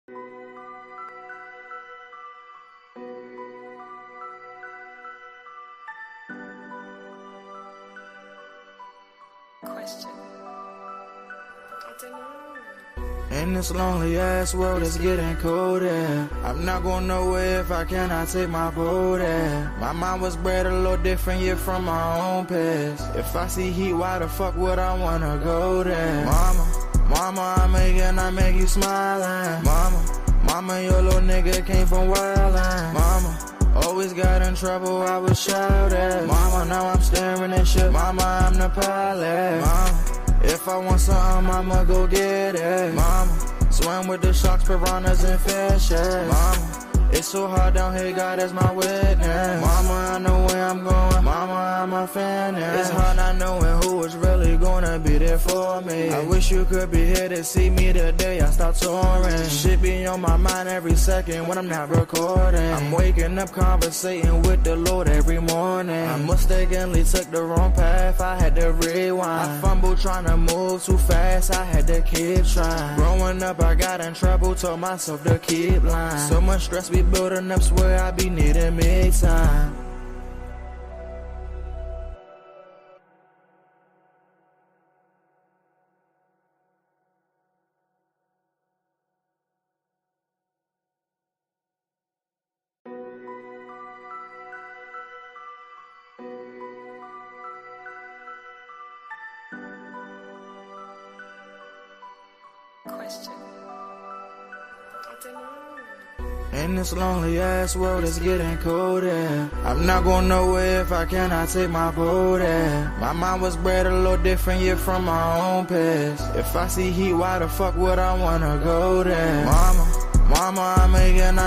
Question. I don't know. In this lonely ass world, it's getting colder. I'm not going nowhere if I cannot take my boat there. My mind was bred a little different, yeah, from my own past. If I see heat, why the fuck would I wanna go there? Mama, I make you smiling. Mama, your little nigga came from wildin'. Mama, always got in trouble, I was shouted. Mama, now I'm staring at shit. Mama, I'm the pilot. Mama, if I want something, I'ma go get it. Mama, swim with the sharks, piranhas, and fishes. Mama, it's so hard down here, God is my witness. Mama, I know where I'm going. Mama, I'm a fan. It's hard not knowing who is really gonna be there for me. I wish you could be here to see me the day I start touring. Shit be on my mind every second when I'm not recording. I'm waking up conversating with the Lord every morning. I mistakenly took the wrong path, I had to rewind. I fumbled trying to move too fast, I had to keep trying. Growing up, I got in trouble, told myself to keep lying. So much stress be building up, swear I be needing me time. Question. I don't know. In this lonely ass world, it's getting colder. I'm not going nowhere if I cannot take my boat there. My mind was bred a little different, yeah, from my own past. If I see heat, why the fuck would I wanna go there? Mama, I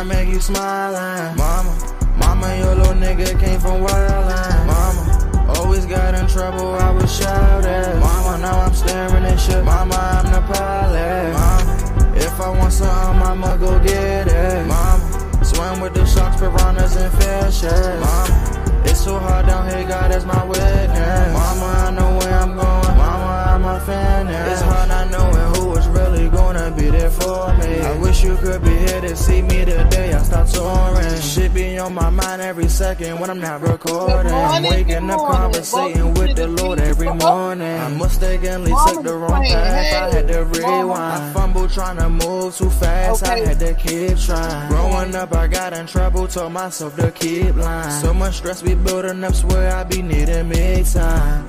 make you smiling. Mama, your little nigga came from wildin'. Mama, always got in trouble, I was shouted. Mama, now I'm staring at shit. Mama, I'm the pilot. Mama, if I want something, I'ma go get it. Mama, swim with the sharks, piranhas, and fishes. Mama, it's so hard down here, God is my witness. Mama, I know where I'm going. Mama, I'm a fan. It's hard not knowing who is really gonna be there for me. I wish you could be here to see me the day I start touring. Shit be on my mind every second when I'm not recording. I'm waking up conversating with the Lord every morning. I mistakenly took the wrong path, I had to rewind. I fumbled trying to move too fast, I had to keep trying. Growing up, I got in trouble, told myself to keep lying. So much stress be building up, swear I be needing me time.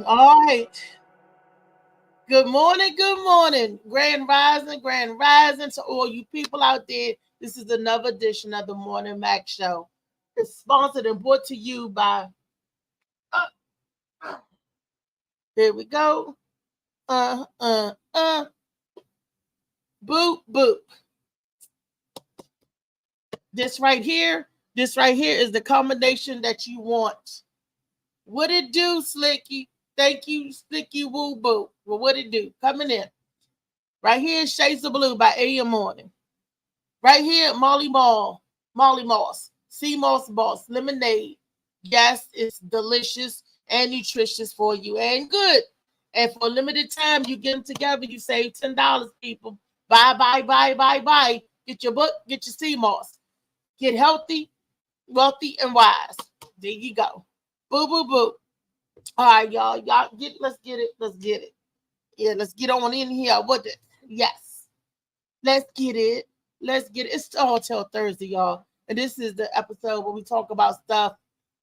All right. Good morning, Grand Rising to all you people out there. This is another edition of the Morning Mac Show. It's sponsored and brought to you by here we go. Boop boop. This right here is the combination that you want. What it do, Slicky? Thank you, Slicky Woo Boo. Well, what it do? Coming in. Right here is Shades of Blue by A.M. Morning. Right here, Molly Moss, Sea Moss Boss, Lemonade. Yes, it's delicious and nutritious for you and good. And for a limited time, you get them together, you save $10, people. Buy. Get your book, get your Sea Moss. Get healthy, wealthy, and wise. There you go. Boo, boo, boo. All right, y'all. Let's get it. Yeah, let's get on in here. Yes. Let's get it. It's Tall Tale Thursday, y'all. And this is the episode where we talk about stuff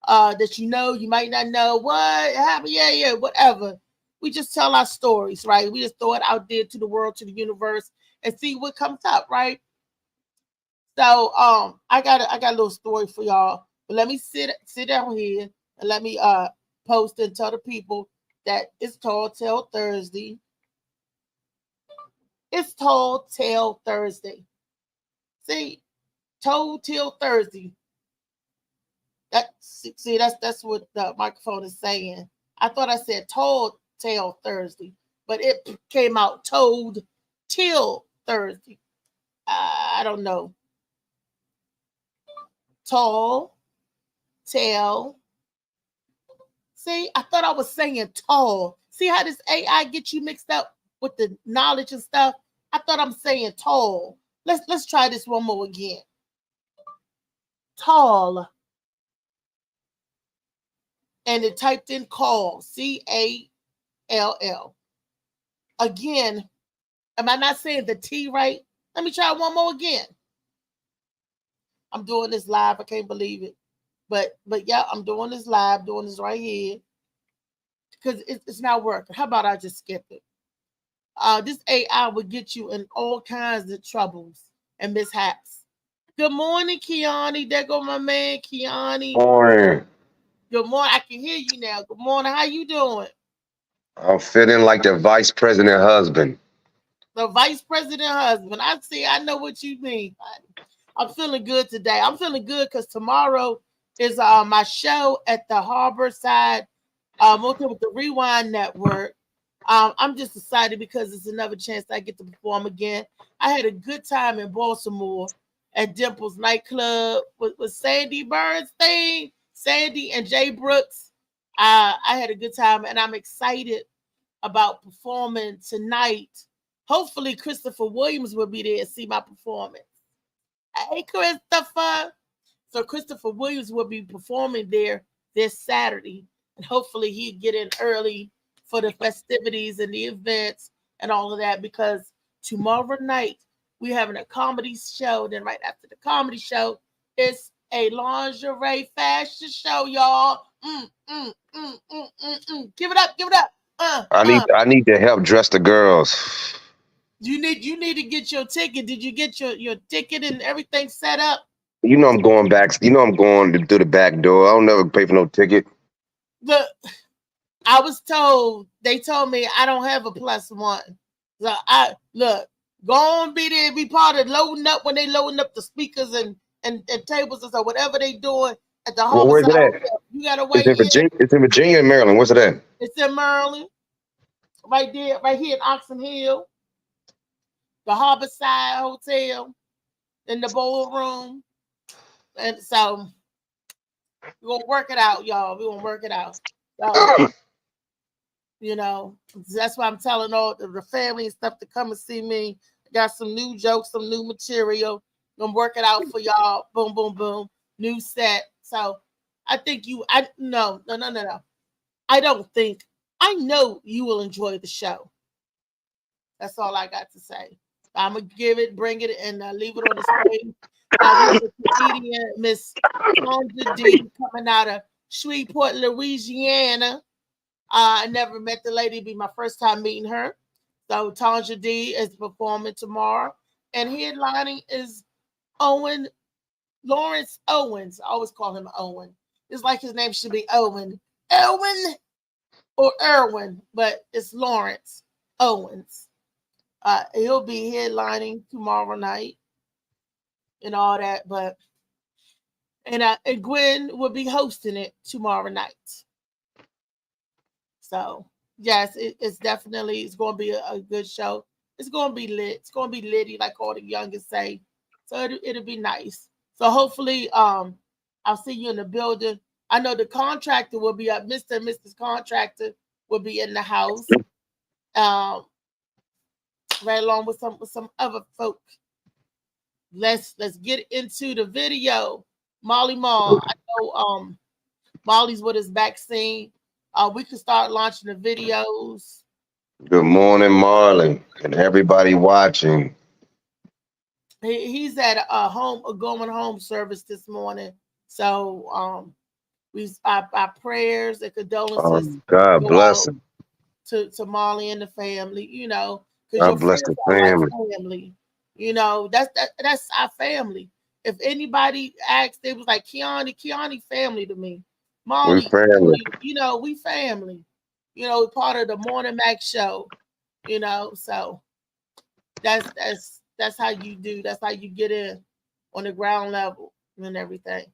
that you might not know. What happened? Yeah, whatever. We just tell our stories, right? We just throw it out there to the world, to the universe, and see what comes up, right? So I got a little story for y'all. But let me sit down here and let me post and tell the people that it's Tall Tale Thursday. It's Tall Tale Thursday. See, Tall Tale Thursday. That's what the microphone is saying. I thought I said Tall Tale Thursday, but it came out Toad Till Thursday. I don't know. Tall Tale. See, I thought I was saying tall. See how this AI gets you mixed up with the knowledge and stuff? I thought I'm saying tall. Let's try this one more again. Tall. And it typed in call, CALL. Again, am I not saying the T right? Let me try one more again. I'm doing this live. I can't believe it. But yeah, I'm doing this live, doing this right here. Because it's not working. How about I just skip it? This AI would get you in all kinds of troubles and mishaps. Good morning, Kiani. There go my man, Kiani. Morning. Good morning. I can hear you now. Good morning. How you doing? I'm feeling like the vice president husband. The vice president husband. I see. I know what you mean. I'm feeling good today. I'm feeling good because tomorrow is my show at the Harborside Motel with the Rewind Network. I'm just excited because it's another chance I get to perform again. I had a good time in Baltimore at Dimples nightclub with Sandy Bernstein, Sandy and Jay Brooks. I had a good time and I'm excited about performing tonight. Hopefully Christopher Williams will be there and see my performance. Hey, Christopher. So Christopher Williams will be performing there this Saturday. And hopefully he'll get in early for the festivities and the events and all of that, because tomorrow night we're having a comedy show. Then right after the comedy show, it's a lingerie fashion show, y'all. Give it up, give it up. I need to help dress the girls. You need to get your ticket. Did you get your ticket and everything set up? You know I'm going back. You know I'm going through the back door. I don't never pay for no ticket. Look, I was told, they told me I don't have a +1. So go on, be there, be part of loading up when they loading up the speakers and tables and so whatever they doing at the Well, where's it at? You gotta wait. It's in Virginia and Maryland. Where's it at? It's in Maryland, right there, right here in Oxon Hill, the Harborside Hotel, in the ballroom, and so we're gonna work it out, y'all. We're gonna work it out. So, you know, that's why I'm telling all the family and stuff to come and see me. I got some new jokes, some new material. Gonna work it out for y'all. Boom, boom, boom. New set. So I think no. I don't think. I know you will enjoy the show. That's all I got to say. I'm gonna bring it, and leave it on the stage. The comedian Miss Tanja D coming out of Shreveport, Louisiana. I never met the lady. It'll be my first time meeting her. So Tanja D is performing tomorrow. And headlining is Lawrence Owens. I always call him Owen. It's like his name should be Owen. Owen or Erwin, but it's Lawrence Owens. He'll be headlining tomorrow night and all that. And Gwen will be hosting it tomorrow night. So yes, it's definitely, it's going to be a good show. It's going to be lit. It's going to be litty, like all the youngest say. So it'll be nice. So hopefully, I'll see you in the building. I know the contractor will be up. Mr. and Mrs. Contractor will be in the house, right along with some other folk. Let's get into the video. Molly Mall. I know Molly's with his vaccine. We can start launching the videos. Good morning, Marlon, and everybody watching. He's at a going home service this morning. So our prayers and condolences. God bless him. To Molly and the family, you know, God bless the family. Family. You know, that's our family. If anybody asked, they was like Kiani family to me. Molly, we family. You know, we family. You know, part of the Morning Max show. You know, so that's how you do. That's how you get in on the ground level and everything.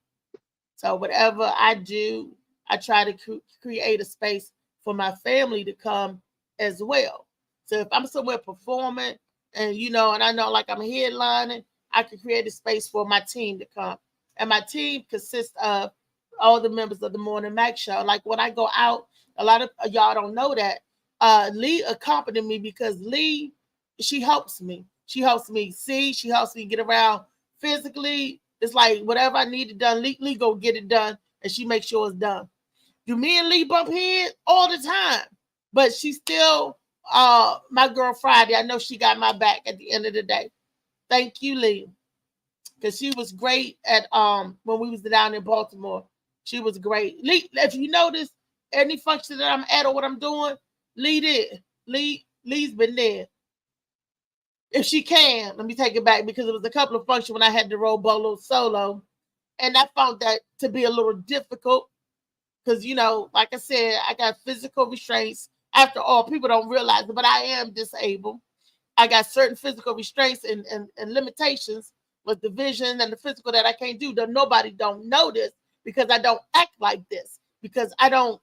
So whatever I do, I try to create a space for my family to come as well. So if I'm somewhere performing and, you know, and I know like I'm headlining, I can create a space for my team to come. And my team consists of all the members of the Morning Max show. Like when I go out, a lot of y'all don't know that. Lee accompanied me because Lee, she helps me. She helps me see. She helps me get around physically. It's like whatever I need it done, Lee go get it done, and she makes sure it's done. Do me and Lee bump heads all the time? But she's still my girl Friday. I know she got my back at the end of the day. Thank you, Lee. Because she was great at when we was down in Baltimore. She was great. Lee, if you notice any function that I'm at or what I'm doing, Lee did. Lee's been there. If she can, let me take it back because it was a couple of functions when I had to roll Bolo solo. And I found that to be a little difficult because, you know, like I said, I got physical restraints. After all, people don't realize it, but I am disabled. I got certain physical restraints and limitations with the vision and the physical that I can't do. That nobody don't know this because I don't act like this. Because ain't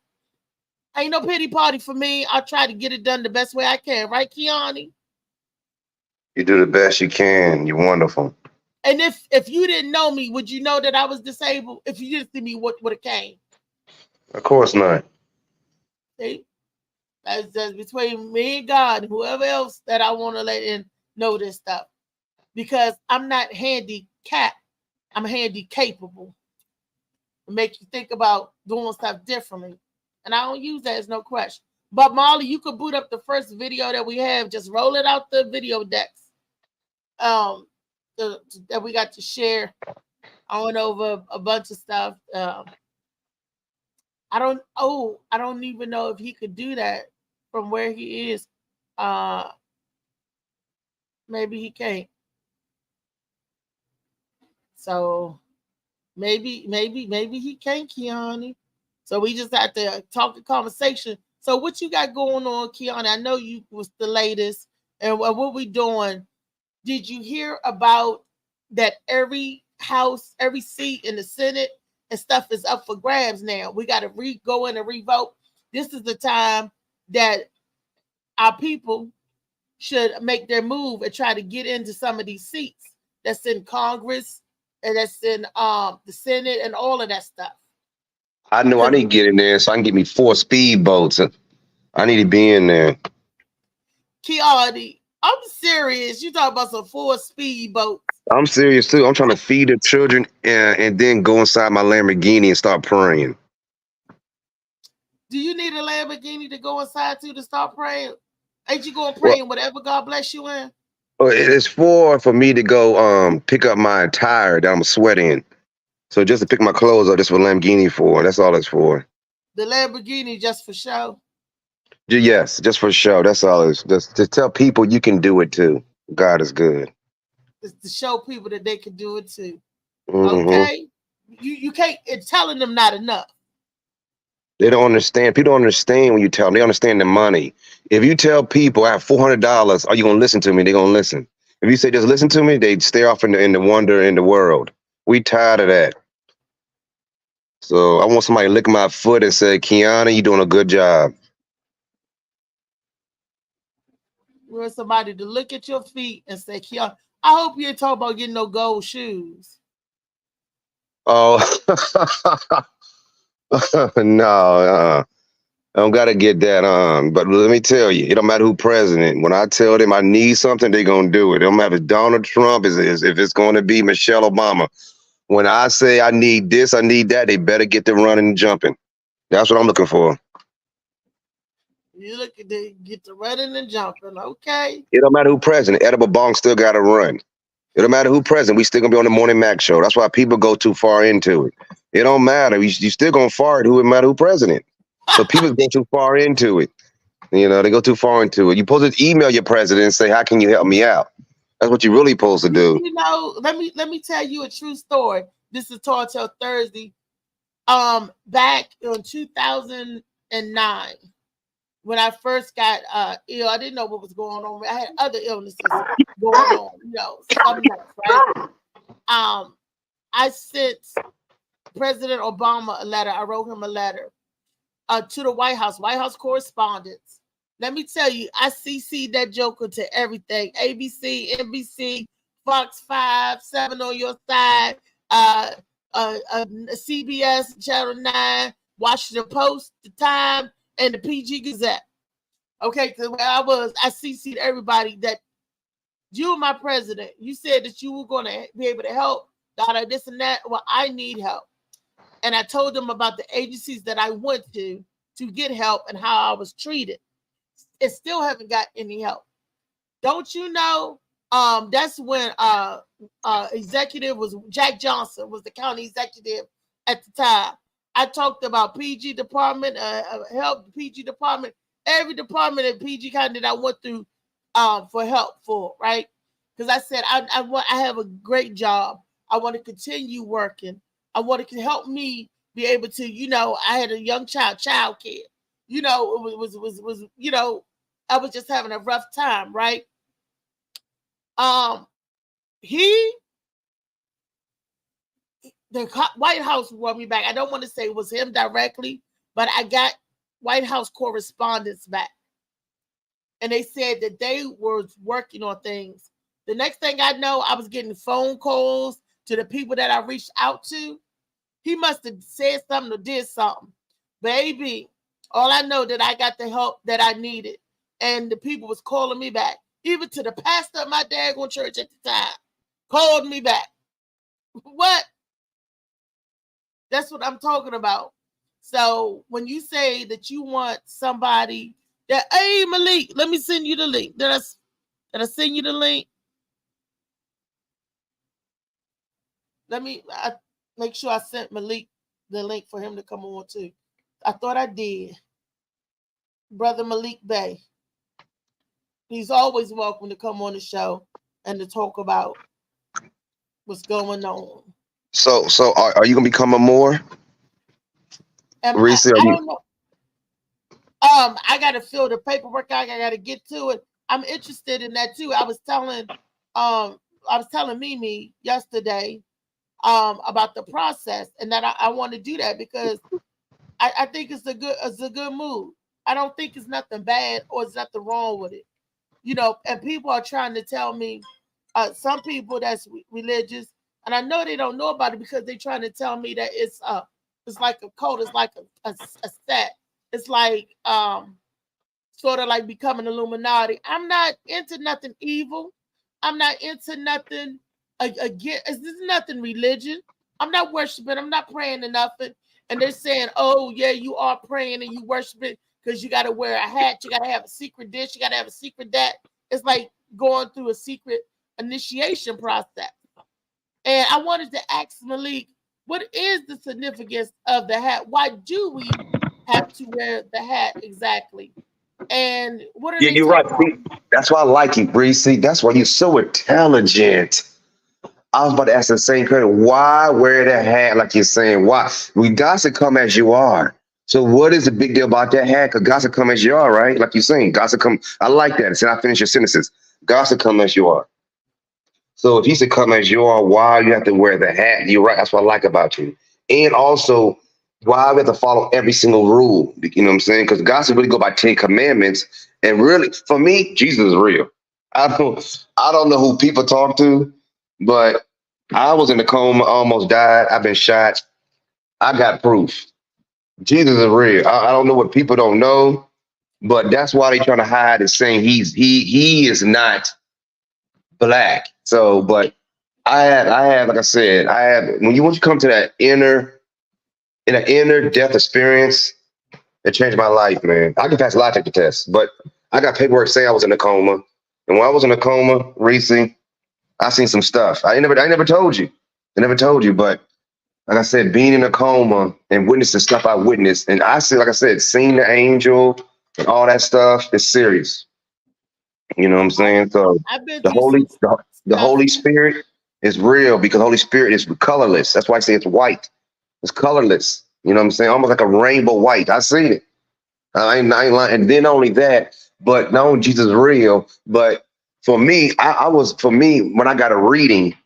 no pity party for me. I'll try to get it done the best way I can. Right, Kiani? You do the best you can. You're wonderful. And if you didn't know me, would you know that I was disabled? If you didn't see me, what would have came? Of course not. See? That's between me and God, whoever else that I want to let in know this stuff. Because I'm not handicapped. I'm handy capable. It makes you think about doing stuff differently. And I don't use that as no question. But Molly, you could boot up the first video that we have. Just roll it out the video decks. That we got to share. I went over a bunch of stuff. I don't even know if he could do that from where he is. Maybe he can't. So maybe he can't, Kiani. So we just have to talk a conversation. So what you got going on, Kiani? I know you was the latest. And what we doing? Did you hear about that every house, every seat in the Senate and stuff is up for grabs now? We got to go in and revote. This is the time that our people should make their move and try to get into some of these seats that's in Congress and that's in the Senate and all of that stuff. I know I need to get in there so I can get me 4 speedboats. I need to be in there. Kiani, I'm serious. You talking about some 4 speedboats. I'm serious too. I'm trying to feed the children and then go inside my Lamborghini and start praying. Do you need a Lamborghini to go inside to start praying? Ain't you going praying whatever God bless you in? It's for me to go pick up my attire that I'm sweating. So just to pick my clothes up, that's what Lamborghini for. That's all it's for. The Lamborghini just for show? Yes, just for show. That's all it's. Just to tell people you can do it too. God is good. It's to show people that they can do it too. Mm-hmm. Okay? You can't, it's telling them not enough. They don't understand. People don't understand when you tell them. They understand the money. If you tell people I have $400, are you going to listen to me? They're going to listen. If you say just listen to me, they stare off in the wonder in the world. We tired of that. So I want somebody to lick my foot and say, Kiana, you're doing a good job. We want somebody to look at your feet and say, Kiana, I hope you ain't talking about getting no gold shoes. Oh, no, I don't got to get that on. But let me tell you, it don't matter who president. When I tell them I need something, they're going to do it. It don't matter if it's Donald Trump, if it's going to be Michelle Obama. When I say I need this, I need that, they better get to running and jumping. That's what I'm looking for. You look at they get to running and jumping, okay? It don't matter who president. Edible Bong still got to run. It don't matter who president. We still gonna be on the Morning Mac show. That's why people go too far into it. It don't matter. You still gonna fart. Who it matter who president? So people go too far into it. You know, they go too far into it. You're supposed to email your president and say, "How can you help me out?" That's what you're really supposed to do. You know, let me tell you a true story. This is Tall Tale Thursday. Back in 2009, when I first got ill, I didn't know what was going on. I had other illnesses going on, you know, some nuts, right? I sent President Obama a letter. I wrote him a letter to the White House correspondence. Let me tell you, I CC'd that joker to everything. ABC, NBC, Fox 5, 7 on your side, CBS, Channel 9, Washington Post, The Time, and the PG Gazette. Okay, because where I CC'd everybody that You are my president. You said that you were going to be able to help, this and that. Well, I need help. And I told them about the agencies that I went to get help and how I was treated. It still haven't got any help. Don't you know? That's when executive was Jack Johnson was the county executive at the time. I talked about PG department, help PG department, every department at PG County that I went through for help for, right? Because I said I have a great job. I want to continue working. I want to help me be able to, I had a young child care. It was I was just having a rough time, right? The White House brought me back. I don't want to say it was him directly, but I got White House correspondence back. And they said that they were working on things. The next thing I know, I was getting phone calls to the people that I reached out to. He must have said something or did something. Baby, all I know that I got the help that I needed. And the people was calling me back. Even to the pastor of my daggone church at the time called me back. What? That's what I'm talking about. So when you say that you want somebody that, hey, Malik, let me send you the link. Did I send you the link? Let me make sure I sent Malik the link for him to come on too. I thought I did. Brother Malik Bay. He's always welcome to come on the show and to talk about what's going on. So are you gonna become a Moor? Reese, I don't know. I gotta fill the paperwork out. I gotta get to it. I'm interested in that too. I was telling Mimi yesterday about the process, and that I want to do that because I think it's a good move. I don't think it's nothing bad or it's nothing wrong with it. And people are trying to tell me, some people that's religious, and I know they don't know about it because they're trying to tell me that it's like a cult, it's like a set. It's like sort of like becoming Illuminati. I'm not into nothing evil. I'm not into nothing again. This is nothing religion. I'm not worshiping. I'm not praying to nothing. And they're saying, oh yeah, you are praying and you worshiping because you got to wear a hat. You got to have a secret this. You got to have a secret that. It's like going through a secret initiation process. And I wanted to ask Malik, what is the significance of the hat? Why do we have to wear the hat exactly? And what are they you're right. See, that's why I like you, Bree. See, that's why you're so intelligent. I was about to ask the same question. Why wear that hat like you're saying? Why? We got to come as you are. So what is the big deal about that hat? Because God to come as you are, right? Like you're saying, God to come. I like that. So I finish your sentences. God to come as you are. So if he's to come as you are, why you have to wear the hat? You're right. That's what I like about you. And also, why we have to follow every single rule. You know what I'm saying? Because God should really go by 10 commandments. And really, for me, Jesus is real. I don't know who people talk to, but I was in a coma, almost died. I've been shot. I got proof. Jesus is real. I don't know what people don't know, but that's why they trying to hide and saying he is not black. So, but I had, like I said, when you come to that inner death experience, it changed my life, man. I can pass a lie detector test, but I got paperwork saying I was in a coma. And when I was in a coma, Reese, I seen some stuff. I never told you. I never told you, but like I said, being in a coma and witnessing stuff I witnessed, and I said, like I said, seeing the angel and all that stuff is serious. You know what I'm saying? So the Holy Spirit is real because the Holy Spirit is colorless. That's why I say it's white. It's colorless. You know what I'm saying? Almost like a rainbow white. I seen it. I ain't lying. And then only that, but not only Jesus is real, but for me, when I got a reading,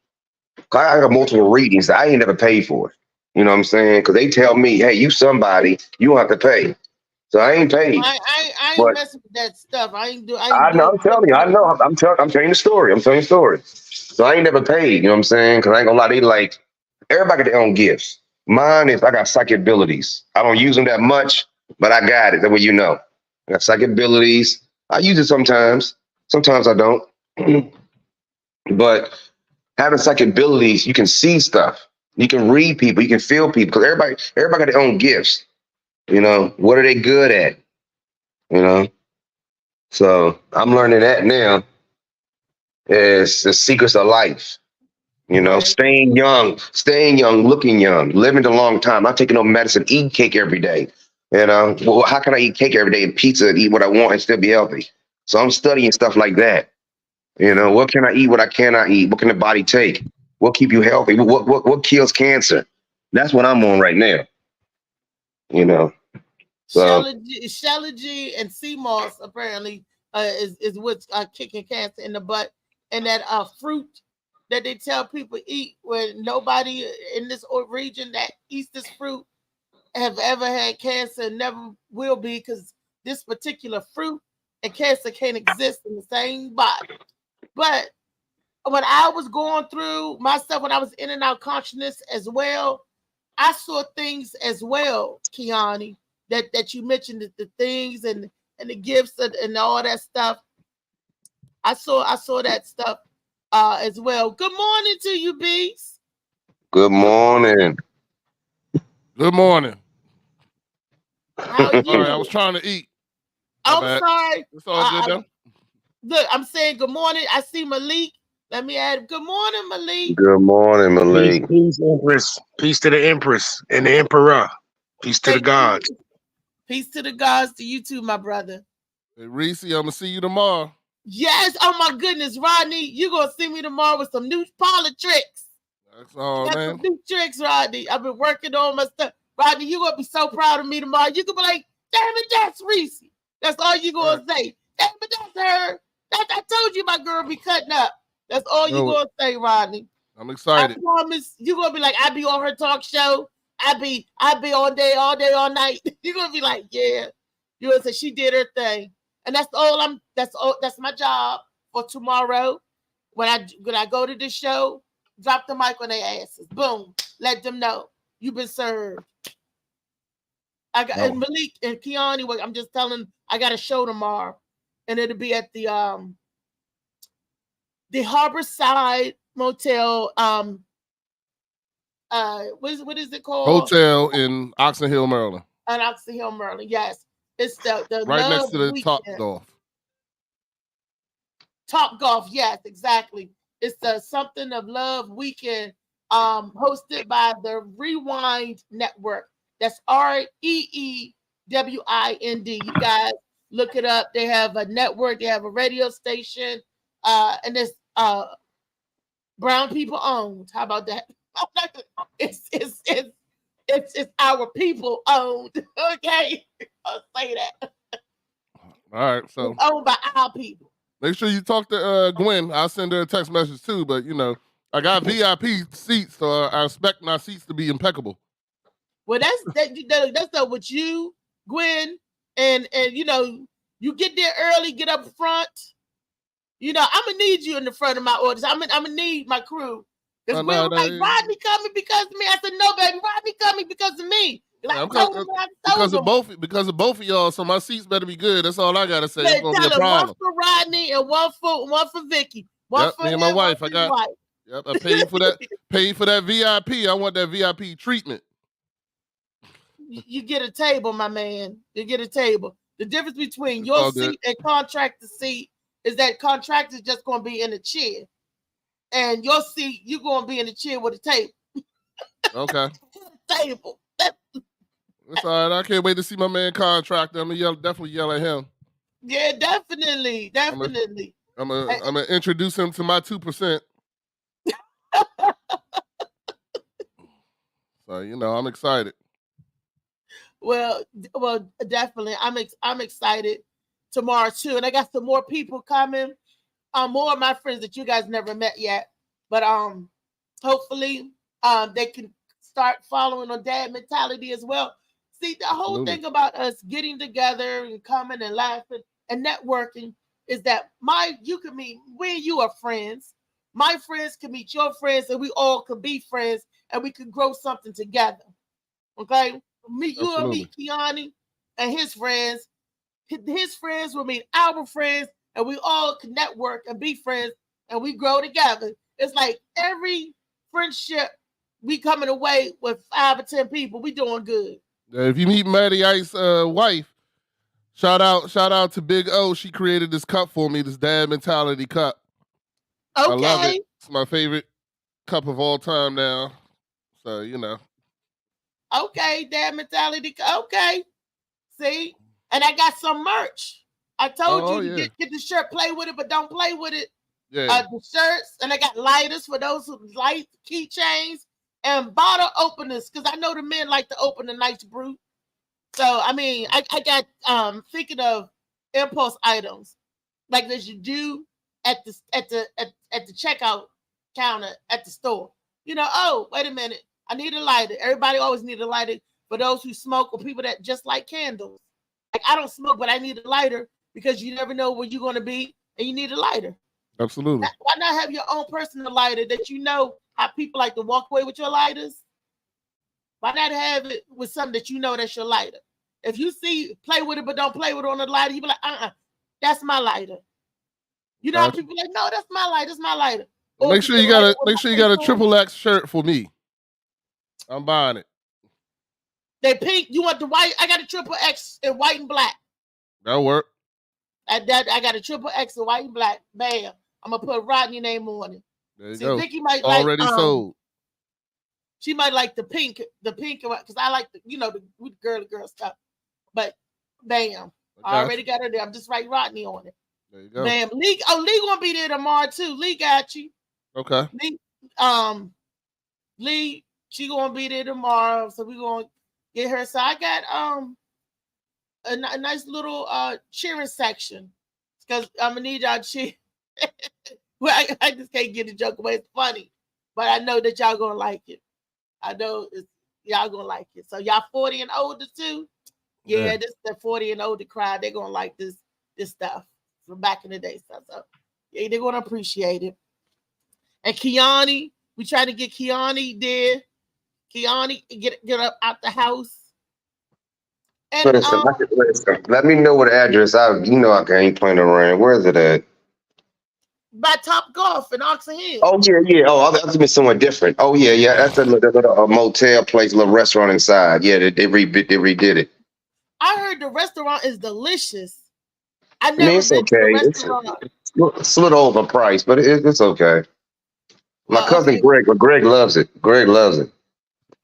I got multiple readings that I ain't never paid for. You know what I'm saying? Because they tell me, hey, you somebody, you don't have to pay. So I ain't paid. I ain't messing with that stuff. I know. I'm telling you. I know. I'm telling the story. So I ain't never paid. You know what I'm saying? Because I ain't gonna lie. They like everybody got their own gifts. Mine is I got psychic abilities. I don't use them that much, but I got it. That way you know. I got psychic abilities. I use it sometimes. Sometimes I don't. But having psychic abilities, you can see stuff, you can read people, you can feel people, because everybody got their own gifts. You know, what are they good at? You know, so I'm learning that now. Is the secrets of life. You know, Right. staying young, looking young, living a long time, not taking no medicine, eating cake every day. You know, well, how can I eat cake every day and pizza and eat what I want and still be healthy? So I'm studying stuff like that. You know, what can I eat? What I cannot eat? What can the body take? What keep you healthy? What kills cancer? That's what I'm on right now. You know, so Shelley and sea moss apparently is what's kicking cancer in the butt, and that fruit that they tell people eat when nobody in this region that eats this fruit have ever had cancer, never will be, because this particular fruit and cancer can't exist in the same body. But when I was going through myself, when I was in and out consciousness as well, I saw things as well, Kiani, that you mentioned, the things and the gifts and all that stuff. I saw that stuff as well. Good morning to you, Beast. good morning. Good morning. How are you? Sorry, I was trying to eat. My I'm bad. sorry. It's all good though. Look, I'm saying good morning. I see Malik. Let me add good morning, Malik. Good morning, Malik. Peace, Empress. Peace to the Empress and the Emperor. Peace to the Thank you. gods. Peace to the gods, to you too, my brother. Hey, Reese, I'm gonna see you tomorrow. Yes. Oh my goodness, Rodney, you're gonna see me tomorrow with some new parlor tricks. That's all, Got man. some new tricks, Rodney. I've been working on my stuff. Rodney, you're gonna be so proud of me tomorrow. You gonna be like, damn it, that's Reese. That's all you're gonna say. Damn it, that's her. I told you my girl be cutting up. That's all you're gonna say, Rodney. I'm excited. I promise you're gonna be like, I be on her talk show. I be all day, all night. You're gonna be like, yeah. You're gonna say she did her thing. And that's my job for tomorrow. When I go to this show, drop the mic on their asses. Boom. Let them know you've been served. I got and Malik and Kiani, I'm just telling, I got a show tomorrow. And it'll be at the Harborside Motel. What is it called? Hotel in Oxon Hill, Maryland. On Oxon Hill, Maryland. Yes. It's the right Love next to the Weekend. Top Golf, yes, exactly. It's the Something of Love Weekend, hosted by the Rewind Network. That's REEWIND. You guys look it up. They have a network. They have a radio station, and it's brown people owned. How about that? It's our people owned. Okay, I'll say that. All right, so it's owned by our people. Make sure you talk to Gwen. I'll send her a text message too. But you know, I got VIP seats, so I expect my seats to be impeccable. Well, that's up with you, Gwen, and you know, you get there early, get up front. You know, I'm gonna need you in the front of my audience. I'm gonna need my crew. Because Gwen was like, Rodney coming because of me. I said, no, baby, Rodney coming because of me. Like, because of both of y'all, so my seats better be good. That's all I gotta say. It's gonna be a One problem. for Rodney and one for Vicky. One for me and my wife. I paid for that. Paid for that VIP. I want that VIP treatment. You get a table, my man. You get a table. The difference between your seat and contractor seat is that contractor is just gonna be in a chair, and your seat you're gonna be in a chair with a table. Okay. Table. That's all right. I can't wait to see my man contractor. I'm gonna definitely yell at him. Yeah, definitely. I'm gonna introduce him to my 2%. So you know, I'm excited. Well, definitely. I'm excited tomorrow too, and I got some more people coming. More of my friends that you guys never met yet, but hopefully they can start following on Dad Mentality as well. See, the whole thing about us getting together and coming and laughing and networking is that you can meet, we and you are friends. My friends can meet your friends, and we all can be friends, and we can grow something together. Okay? Meet you and meet Kiani and his friends. His friends will meet our friends, and we all can network and be friends and we grow together. It's like every friendship we coming away with 5 or 10 people. We doing good. If you meet Matty Ice's wife, shout out to Big O. She created this cup for me, this Dad Mentality cup. Okay. I love it. It's my favorite cup of all time now. So, you know. Okay, Dad Mentality. Okay. See? And I got some merch. I told you to get the shirt, play with it, but don't play with it. Yeah. The shirts, and I got lighters for those who like keychains and bottle openers, because I know the men like to open a nice brew. So I mean, I got thinking of impulse items like that you do at the checkout counter at the store. You know, oh, wait a minute, I need a lighter. Everybody always need a lighter for those who smoke or people that just like candles. Like I don't smoke, but I need a lighter because you never know where you're going to be, and you need a lighter. Absolutely. Why not have your own personal lighter that you know how people like to walk away with your lighters? Why not have it with something that you know that's your lighter? If you see play with it but don't play with it on the lighter, you be like, that's my lighter. You know how people like, no, that's my lighter, that's my lighter. Or make sure you got a XXX shirt for me. I'm buying it. They pink. You want the white? I got a XXX in white and black. That'll work. I got a XXX in white and black. Bam. I'm gonna put Rodney name on it. There you go. Vicky might already like, sold. She might like the pink, because I like the girl stuff. But bam, I already got her there. I'm just writing Rodney on it. There you go. Bam. Lee gonna be there tomorrow too. Lee got you. Okay. Lee, she gonna be there tomorrow, so we gonna get her. So I got a nice little cheering section, because I'm gonna need y'all cheer. Well, I just can't get the joke away. It's funny, but I know that y'all gonna like it. I know y'all gonna like it. So y'all 40 and older too. Yeah, this is the 40 and older crowd. They're gonna like this stuff from back in the day. So yeah, they're gonna appreciate it. And Kiani, we try to get Kiani there. Kiani, get up out the house. And listen, let me know what address. I ain't playing around. Where is it at? By Top Golf in Oxon Hill. Oh yeah. Oh, that's been somewhere different. Oh yeah. That's a little motel place, a little restaurant inside. Yeah, they redid it. I heard the restaurant is delicious. I mean, it's okay. It's a little overpriced, but it's okay. My cousin Greg loves it. Greg loves it.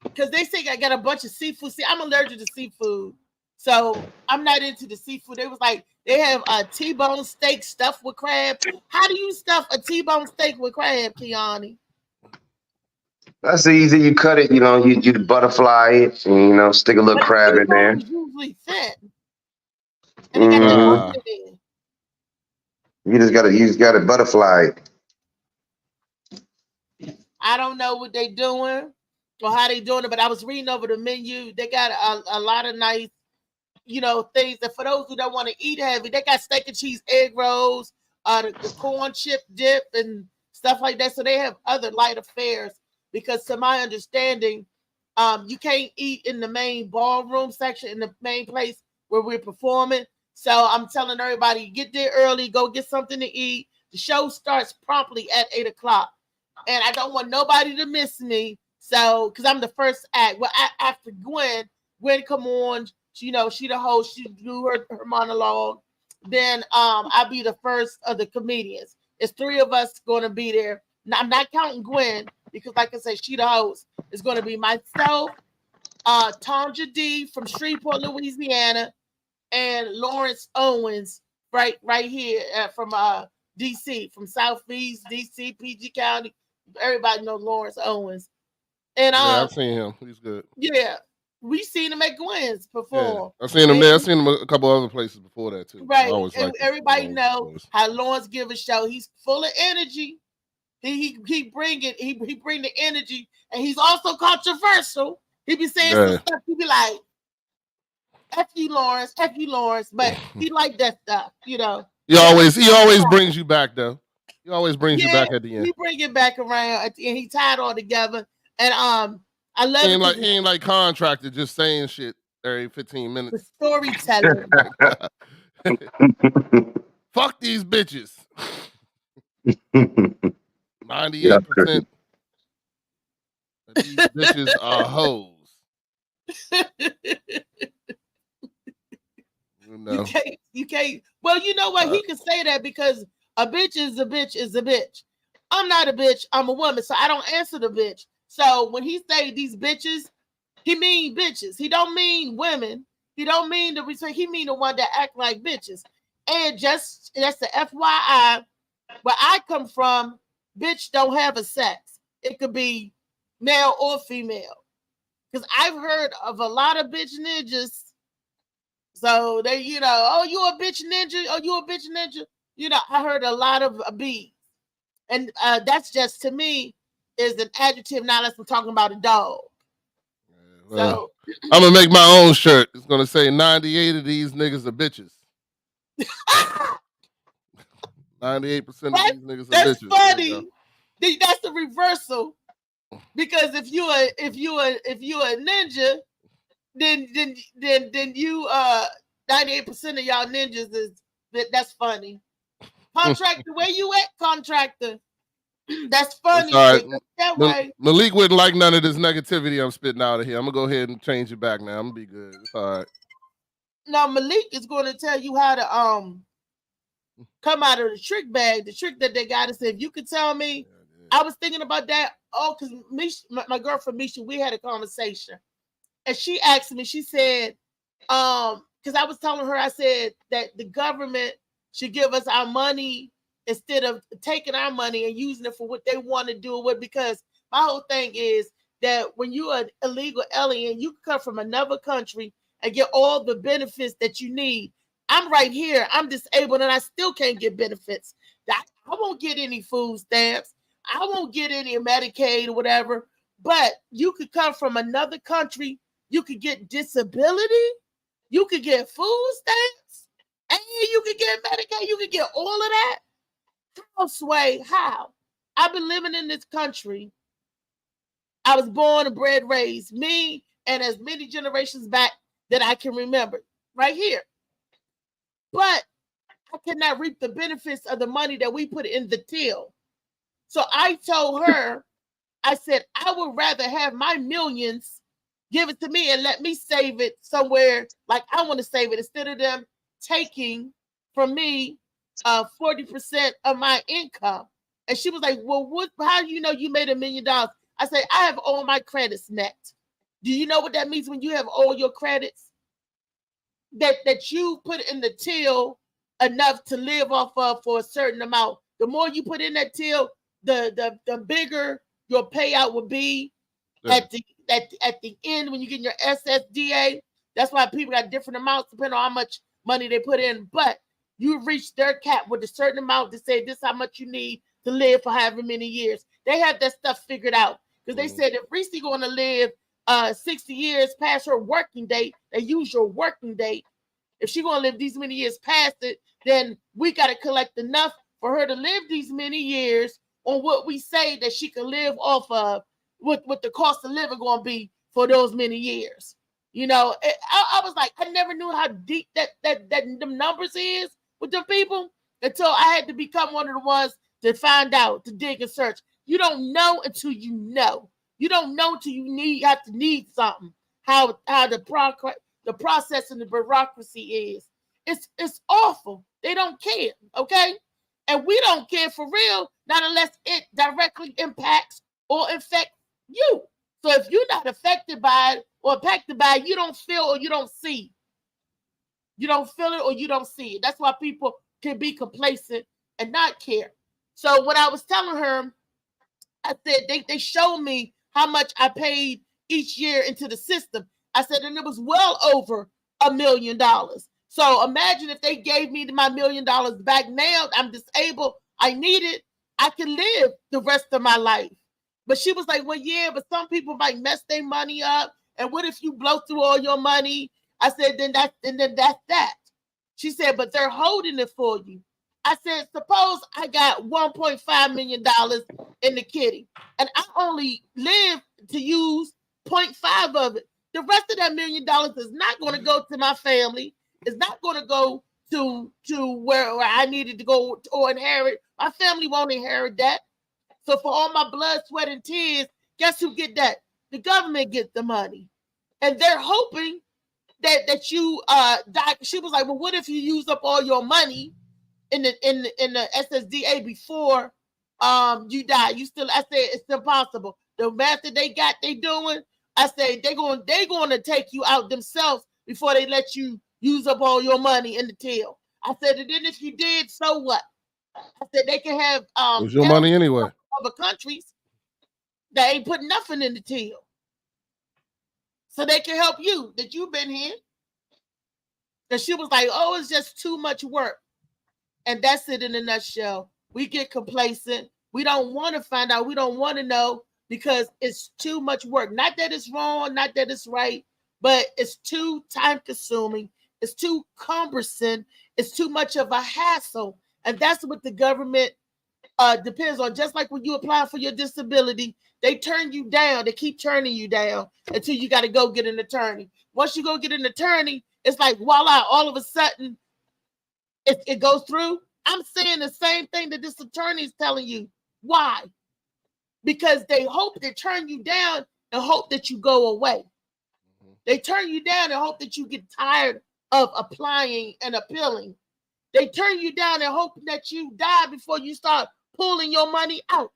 Because they say I got a bunch of seafood. See, I'm allergic to seafood, so I'm not into the seafood. They was like, they have a T-bone steak stuffed with crab. How do you stuff a T-bone steak with crab, Kiani? That's easy. You cut it, you butterfly it, and stick a little crab in there. It's usually thin. And it got the in. You just gotta butterfly it. I don't know what they doing or how they doing it, but I was reading over the menu. They got a lot of nice, things that for those who don't want to eat heavy, they got steak and cheese egg rolls, the corn chip dip and stuff like that. So they have other light affairs, because to my understanding, you can't eat in the main ballroom section, in the main place where we're performing. So I'm telling everybody, get there early, go get something to eat. The show starts promptly at 8:00. And I don't want nobody to miss me. So, because I'm the first act. Well, after Gwen come on, she the host, she do her monologue. Then I'll be the first of the comedians. It's 3 of us going to be there. Now, I'm not counting Gwen, because like I said, she the host. It's going to be myself, Tanja D from Shreveport, Louisiana, and Lawrence Owens right here from DC, from Southeast DC, PG County. Everybody knows Lawrence Owens. And yeah, I've seen him. He's good. Yeah, we seen him at Gwen's perform. Yeah, I've seen him there. I've seen him a couple other places before that too. Right. And everybody know how Lawrence give a show. He's full of energy. He bring the energy, and he's also controversial. He be saying some stuff. He be like, F you, Lawrence, but he like that stuff, He always brings you back though. He always brings you back at the end. He bring it back around at the end. He tied all together. And I love it. He ain't like contracted, just saying shit every 15 minutes. The storyteller. Fuck these bitches. 98% of these bitches are hoes. You can't. Well, you know what? He can say that because a bitch is a bitch is a bitch. I'm not a bitch. I'm a woman, so I don't answer the bitch. So when he say these bitches, he mean bitches. He don't mean women. He don't mean the reason. He mean the one that act like bitches. And just that's the FYI. Where I come from, bitch don't have a sex. It could be male or female. Because I've heard of a lot of bitch ninjas. So they, oh, you a bitch ninja? Oh, you a bitch ninja? I heard a lot of B's. And that's just, to me, is an adjective, not unless we're talking about a dog. Well, so I'm going to make my own shirt. It's going to say 98 of these niggas are bitches. 98% of these niggas are that's bitches. Funny. That's the reversal. Because if you a ninja, then you 98% of y'all ninjas is that's funny. Contractor, where you at, contractor? That's funny. Right. Malik wouldn't like none of this negativity I'm spitting out of here. I'm gonna go ahead and change it back now. I'm gonna be good. It's all right. Now Malik is going to tell you how to come out of the trick bag. The trick that they got is, if you could tell me. I was thinking about that. Oh, because my girlfriend Misha, we had a conversation. And she asked me, she said, because I was telling her, I said that the government should give us our money instead of taking our money and using it for what they want to do with. Because my whole thing is that when you're an illegal alien, you can come from another country and get all the benefits that you need. I'm right here. I'm disabled and I still can't get benefits. I won't get any food stamps. I won't get any Medicaid or whatever. But you could come from another country. You could get disability. You could get food stamps. And you could get Medicaid. You could get all of that. How, Sway? How? I've been living in this country. I was born and bred, raised. Me and as many generations back that I can remember. Right here. But I cannot reap the benefits of the money that we put in the till. So I told her, I said, I would rather have my millions, give it to me and let me save it somewhere like I want to save it, instead of them taking from me 40% of my income. And she was like, well, how do you know you made $1 million? I said, I have all my credits met. Do you know what that means when you have all your credits? That you put in the till enough to live off of for a certain amount. The more you put in that till, the bigger your payout will be at the end when you get your SSDA. That's why people got different amounts depending on how much money they put in. But you reach their cap with a certain amount to say this is how much you need to live for however many years. They have that stuff figured out because they said if Reese going to live 60 years past her working date, they use your working date. If she's going to live these many years past it, then we got to collect enough for her to live these many years on what we say that she can live off of, what the cost of living going to be for those many years. I was like, I never knew how deep that them numbers is with them people until I had to become one of the ones to find out, to dig and search. You don't know until you know. You don't know until you have to need something. How the process and the bureaucracy is. It's awful. They don't care, okay? And we don't care for real, not unless it directly impacts or affects you. So if you're not affected by it or impacted by it, you don't feel or you don't see. You don't feel it or you don't see it. That's why people can be complacent and not care. So when I was telling her, I said they showed me how much I paid each year into the system. I said, and it was well over $1 million. So imagine if they gave me my $1 million back now. I'm disabled. I need it. I can live the rest of my life. But she was like, well, yeah, but some people might mess their money up. And what if you blow through all your money? I said, then that's that. She said, but they're holding it for you. I said, suppose I got $1.5 million in the kitty and I only live to use 0.5 of it. The rest of that $1 million is not going to go to my family. It's not going to go to where I needed to go or inherit. My family won't inherit that. So for all my blood, sweat, and tears, guess who get that? The government get the money. And they're hoping that you die. She was like, well, what if you use up all your money in the SSDA before you die? You still, I said, it's impossible. The math that they got, they doing, I say they're going to take you out themselves before they let you use up all your money in the till. I said, and then if you did, so what? I said they can have it was your money anyway. Other countries that ain't putting nothing in the till, so they can help you that you've been here. And she was like, oh, it's just too much work. And that's it in a nutshell. We get complacent. We don't want to find out. We don't want to know because it's too much work. Not that it's wrong, not that it's right, but it's too time consuming. It's too cumbersome. It's too much of a hassle. And that's what the government depends on. Just like when you apply for your disability, they turn you down. They keep turning you down until you got to go get an attorney. Once you go get an attorney, it's like, voila, all of a sudden, it goes through. I'm saying the same thing that this attorney is telling you. Why? Because they hope to turn you down and hope that you go away. They turn you down and hope that you get tired of applying and appealing. They turn you down and hope that you die before you start pulling your money out.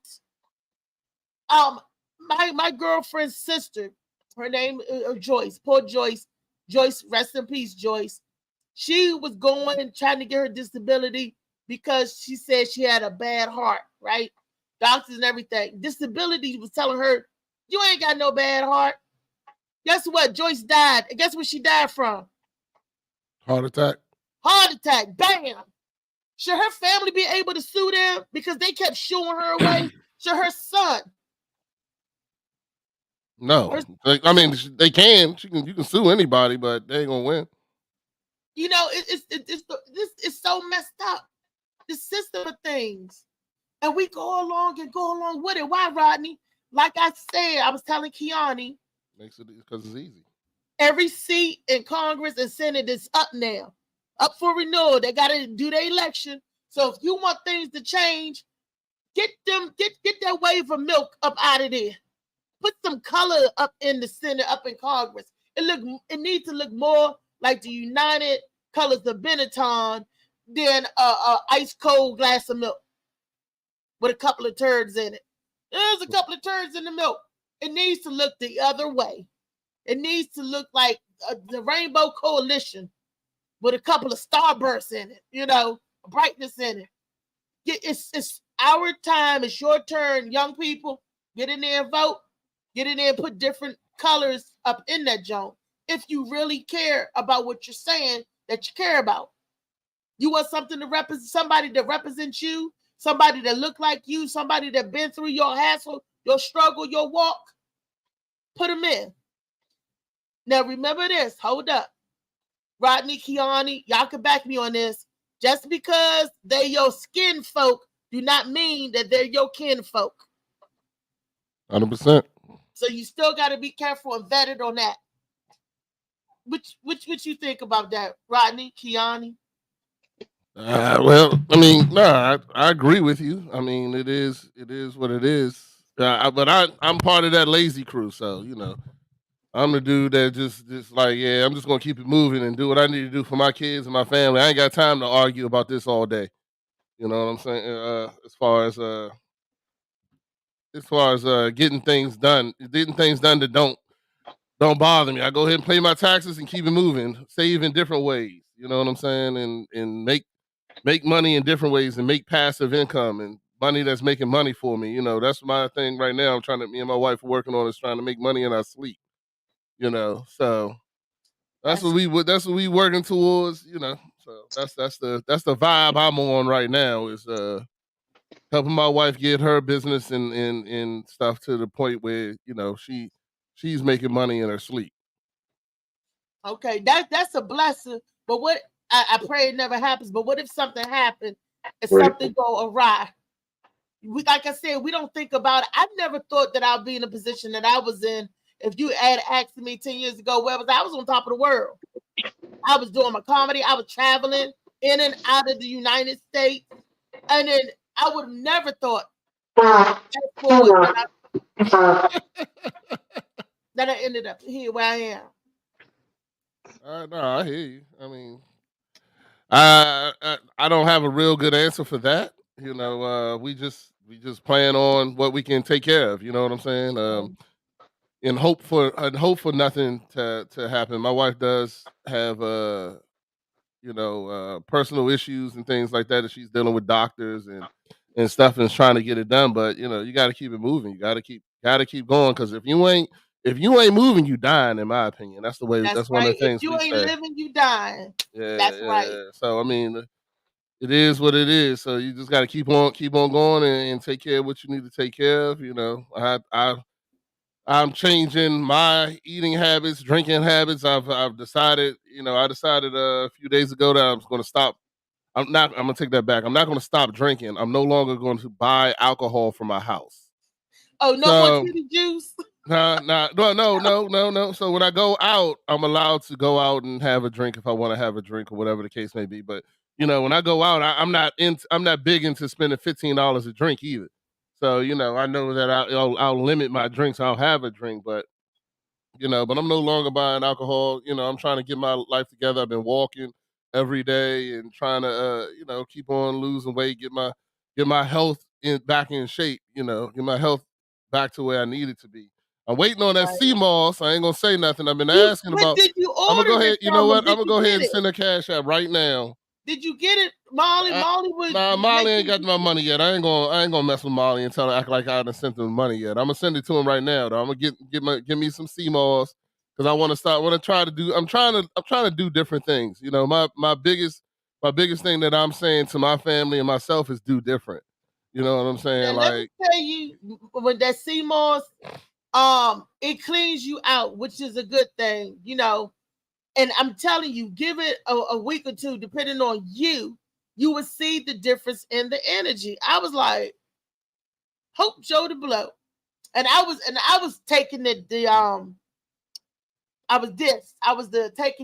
My girlfriend's sister, her name is Joyce. Poor Joyce. Joyce, rest in peace, Joyce. She was going and trying to get her disability because she said she had a bad heart, right? Doctors and everything. Disability was telling her, you ain't got no bad heart. Guess what? Joyce died. And guess what she died from? Heart attack. Heart attack. Bam. Should her family be able to sue them because they kept shooing her away? Should her son? No. I mean, they can. You can sue anybody, but they ain't gonna win. You know, it's so messed up. The system of things. And we go along with it. Why, Rodney? Like I said, I was telling Kiani. Makes it because it's easy. Every seat in Congress and Senate is up now. Up for renewal. They got to do their election. So if you want things to change, get that wave of milk up out of there. Put some color up in the Senate, up in Congress. It needs to look more like the United Colors of Benetton than a ice cold glass of milk with a couple of turds in it. There's a couple of turds in the milk. It needs to look the other way. It needs to look like the Rainbow Coalition with a couple of starbursts in it, you know, brightness in it. It's our time. It's your turn, young people. Get in there and vote. Get in there and put different colors up in that joint. If you really care about what you're saying that you care about. You want something to represent, somebody that represents you, somebody that look like you, somebody that been through your hassle, your struggle, your walk. Put them in. Now remember this. Hold up. Rodney, Kiani, y'all can back me on this. Just because they're your skin folk do not mean that they're your kin folk. 100%. So you still got to be careful and vetted on that. Which you think about that, Rodney, Kiani? Well, I mean, no, I agree with you. I mean, it is what it is. But I'm part of that lazy crew, so you know, I'm the dude that just like, yeah, I'm just gonna keep it moving and do what I need to do for my kids and my family. I ain't got time to argue about this all day. You know what I'm saying? As far as getting things done that don't bother me. I go ahead and pay my taxes and keep it moving, save in different ways. You know what I'm saying? And make money in different ways and make passive income and money that's making money for me. You know, that's my thing right now. Me and my wife are working on is trying to make money in our sleep. You know, so that's what we working towards. You know, so that's the vibe I'm on right now is helping my wife get her business and stuff to the point where you know she's making money in her sleep. Okay, that's a blessing. But what I pray it never happens. But what if something happened and something go awry? Like I said, we don't think about it. I never thought that I'd be in a position that I was in. If you had asked me 10 years ago, where was I? I was on top of the world. I was doing my comedy. I was traveling. in and out of the United States. And then I would have never thought that I ended up here where I am. No, I hear you. I mean, I don't have a real good answer for that. You know, we just plan on what we can take care of. You know what I'm saying? And hope for nothing to happen. My wife does have personal issues and things like that she's dealing with doctors and stuff and trying to get it done. But you know, you got to keep it moving. You got to keep going, because if you ain't moving, you dying. In my opinion, that's the way. That's one of the things. If you ain't say. living, you dying. Yeah, that's right. So I mean, it is what it is. So you just got to keep on going and take care of what you need to take care of. You know, I'm changing my eating habits, drinking habits. I've decided, I decided a few days ago that I was going to stop. I'm going to take that back. I'm not going to stop drinking. I'm no longer going to buy alcohol from my house. Oh, no more titty juice? No. So when I go out, I'm allowed to go out and have a drink if I want to have a drink or whatever the case may be. But, when I go out, I'm not big into spending $15 a drink either. So, I know that I'll limit my drinks. I'll have a drink, but I'm no longer buying alcohol. I'm trying to get my life together. I've been walking every day and trying to, keep on losing weight, get my health back in shape, get my health back to where I need it to be. I'm waiting on that sea moss. I ain't going to say nothing. I've been asking about. Did you order? I'm going to go ahead. You know what? I'm going to go ahead and send a cash app right now. Did you get it, Molly? Molly ain't got my money yet. I ain't gonna mess with Molly and tell her act like I haven't sent him money yet. I'm gonna send it to him right now. Though. I'm gonna give me some sea moss because I want to start. I'm trying to do different things. My biggest thing that I'm saying to my family and myself is do different. You know what I'm saying? Now, let me tell you, with that sea moss, it cleans you out, which is a good thing. And I'm telling you, give it a week or two, depending on you will see the difference in the energy. I was like, hope Joe to blow. And I was taking taking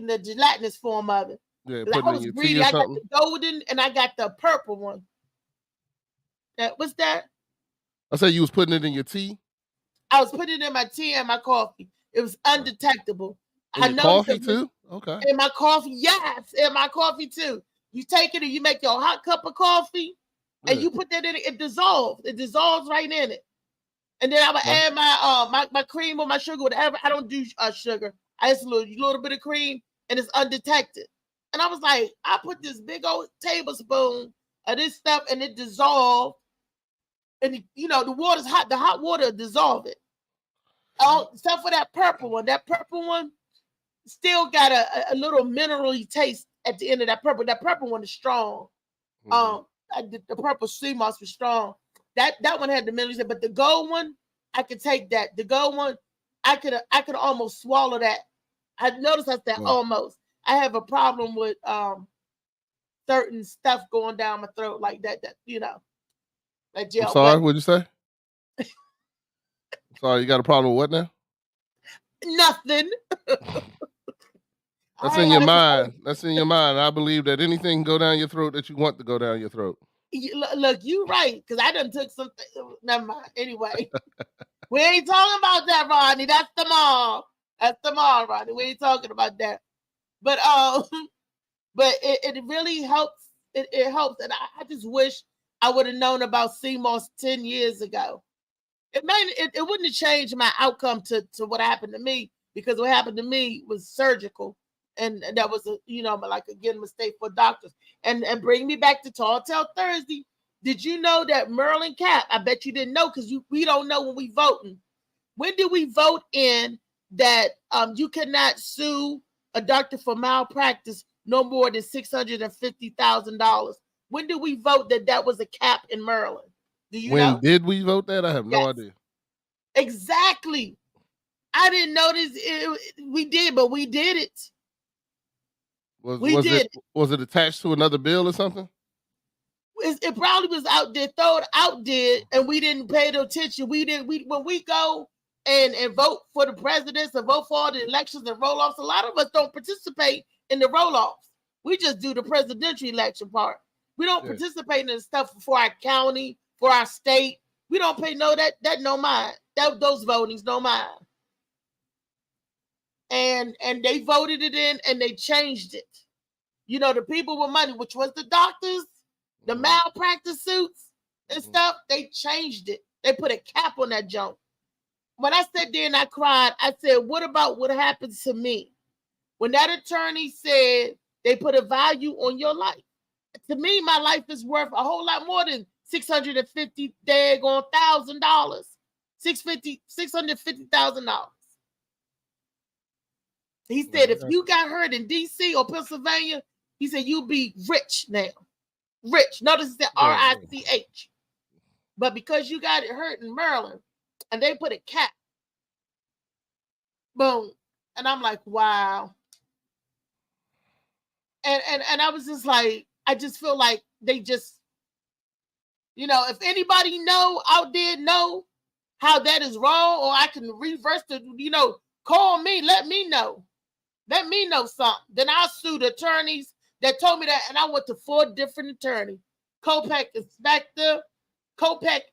the gelatinous form of it. Yeah, I was greedy. I got the golden and I got the purple one. What's that? I said you was putting it in your tea? I was putting it in my tea and my coffee. It was undetectable. In your coffee too? Okay. In my coffee, yes, in my coffee too. You take it and you make your hot cup of coffee, and you put that in it. It dissolves. It dissolves right in it. And then I would add my cream or my sugar, whatever. I don't do sugar. I just a little bit of cream, and it's undetected. And I was like, I put this big old tablespoon of this stuff, and it dissolved. And the water's hot. The hot water dissolve it. Except for that purple one. That purple one still got a little minerally taste at the end of that purple. That purple one is strong. Mm-hmm. The purple sea moss was strong. That one had the minerals, but the gold one, I could take that. The gold one, I could almost swallow that. I noticed I said almost. I have a problem with certain stuff going down my throat like that. Like gel. I'm sorry, what'd you say? Sorry, you got a problem with what now? Nothing. That's in your mind. That's in your mind. I believe that anything can go down your throat that you want to go down your throat. Look, you right, because I done took something. Never mind. Anyway, we ain't talking about that, Ronnie. That's the mall. Ronnie. We ain't talking about that. But it really helps. It helps, and I just wish I would have known about sea moss 10 years ago. It wouldn't have changed my outcome to what happened to me, because what happened to me was surgical. And that was a mistake for doctors. And bring me back to Tall Tale Thursday. Did you know that Merlin Cap? I bet you didn't know, because we don't know when we voting. When did we vote in that you cannot sue a doctor for malpractice no more than $650,000? When did we vote that was a cap in Maryland? Do you know? When did we vote that? I have no idea. Exactly. I didn't notice we did, but we did it. Was it attached to another bill or something? It probably was out there, thrown out there, and we didn't pay no attention. When we go and vote for the presidents and vote for all the elections and roll-offs, a lot of us don't participate in the roll-offs. We just do the presidential election part. We don't Yeah. participate in the stuff for our county, for our state. We don't pay that no mind. Those votings no mind. And they voted it in and they changed it. You know, the people with money, which was the doctors, the malpractice suits and stuff, they changed it. They put a cap on that junk. When I sat there and I cried, I said, what about what happened to me? When that attorney said they put a value on your life. To me, my life is worth a whole lot more than $650,000. $650,000. He said, if you got hurt in DC or Pennsylvania, he said, you'll be rich now. Rich. Notice that RICH. But because you got it hurt in Maryland, and they put a cap. Boom. And I'm like, wow. And I was just like, I just feel like they just, you know, if anybody out there know how that is wrong, or I can reverse the, you know, call me, let me know. Let me know something. Then I'll sue the attorneys that told me that, and I went to 4 different attorneys. Kopech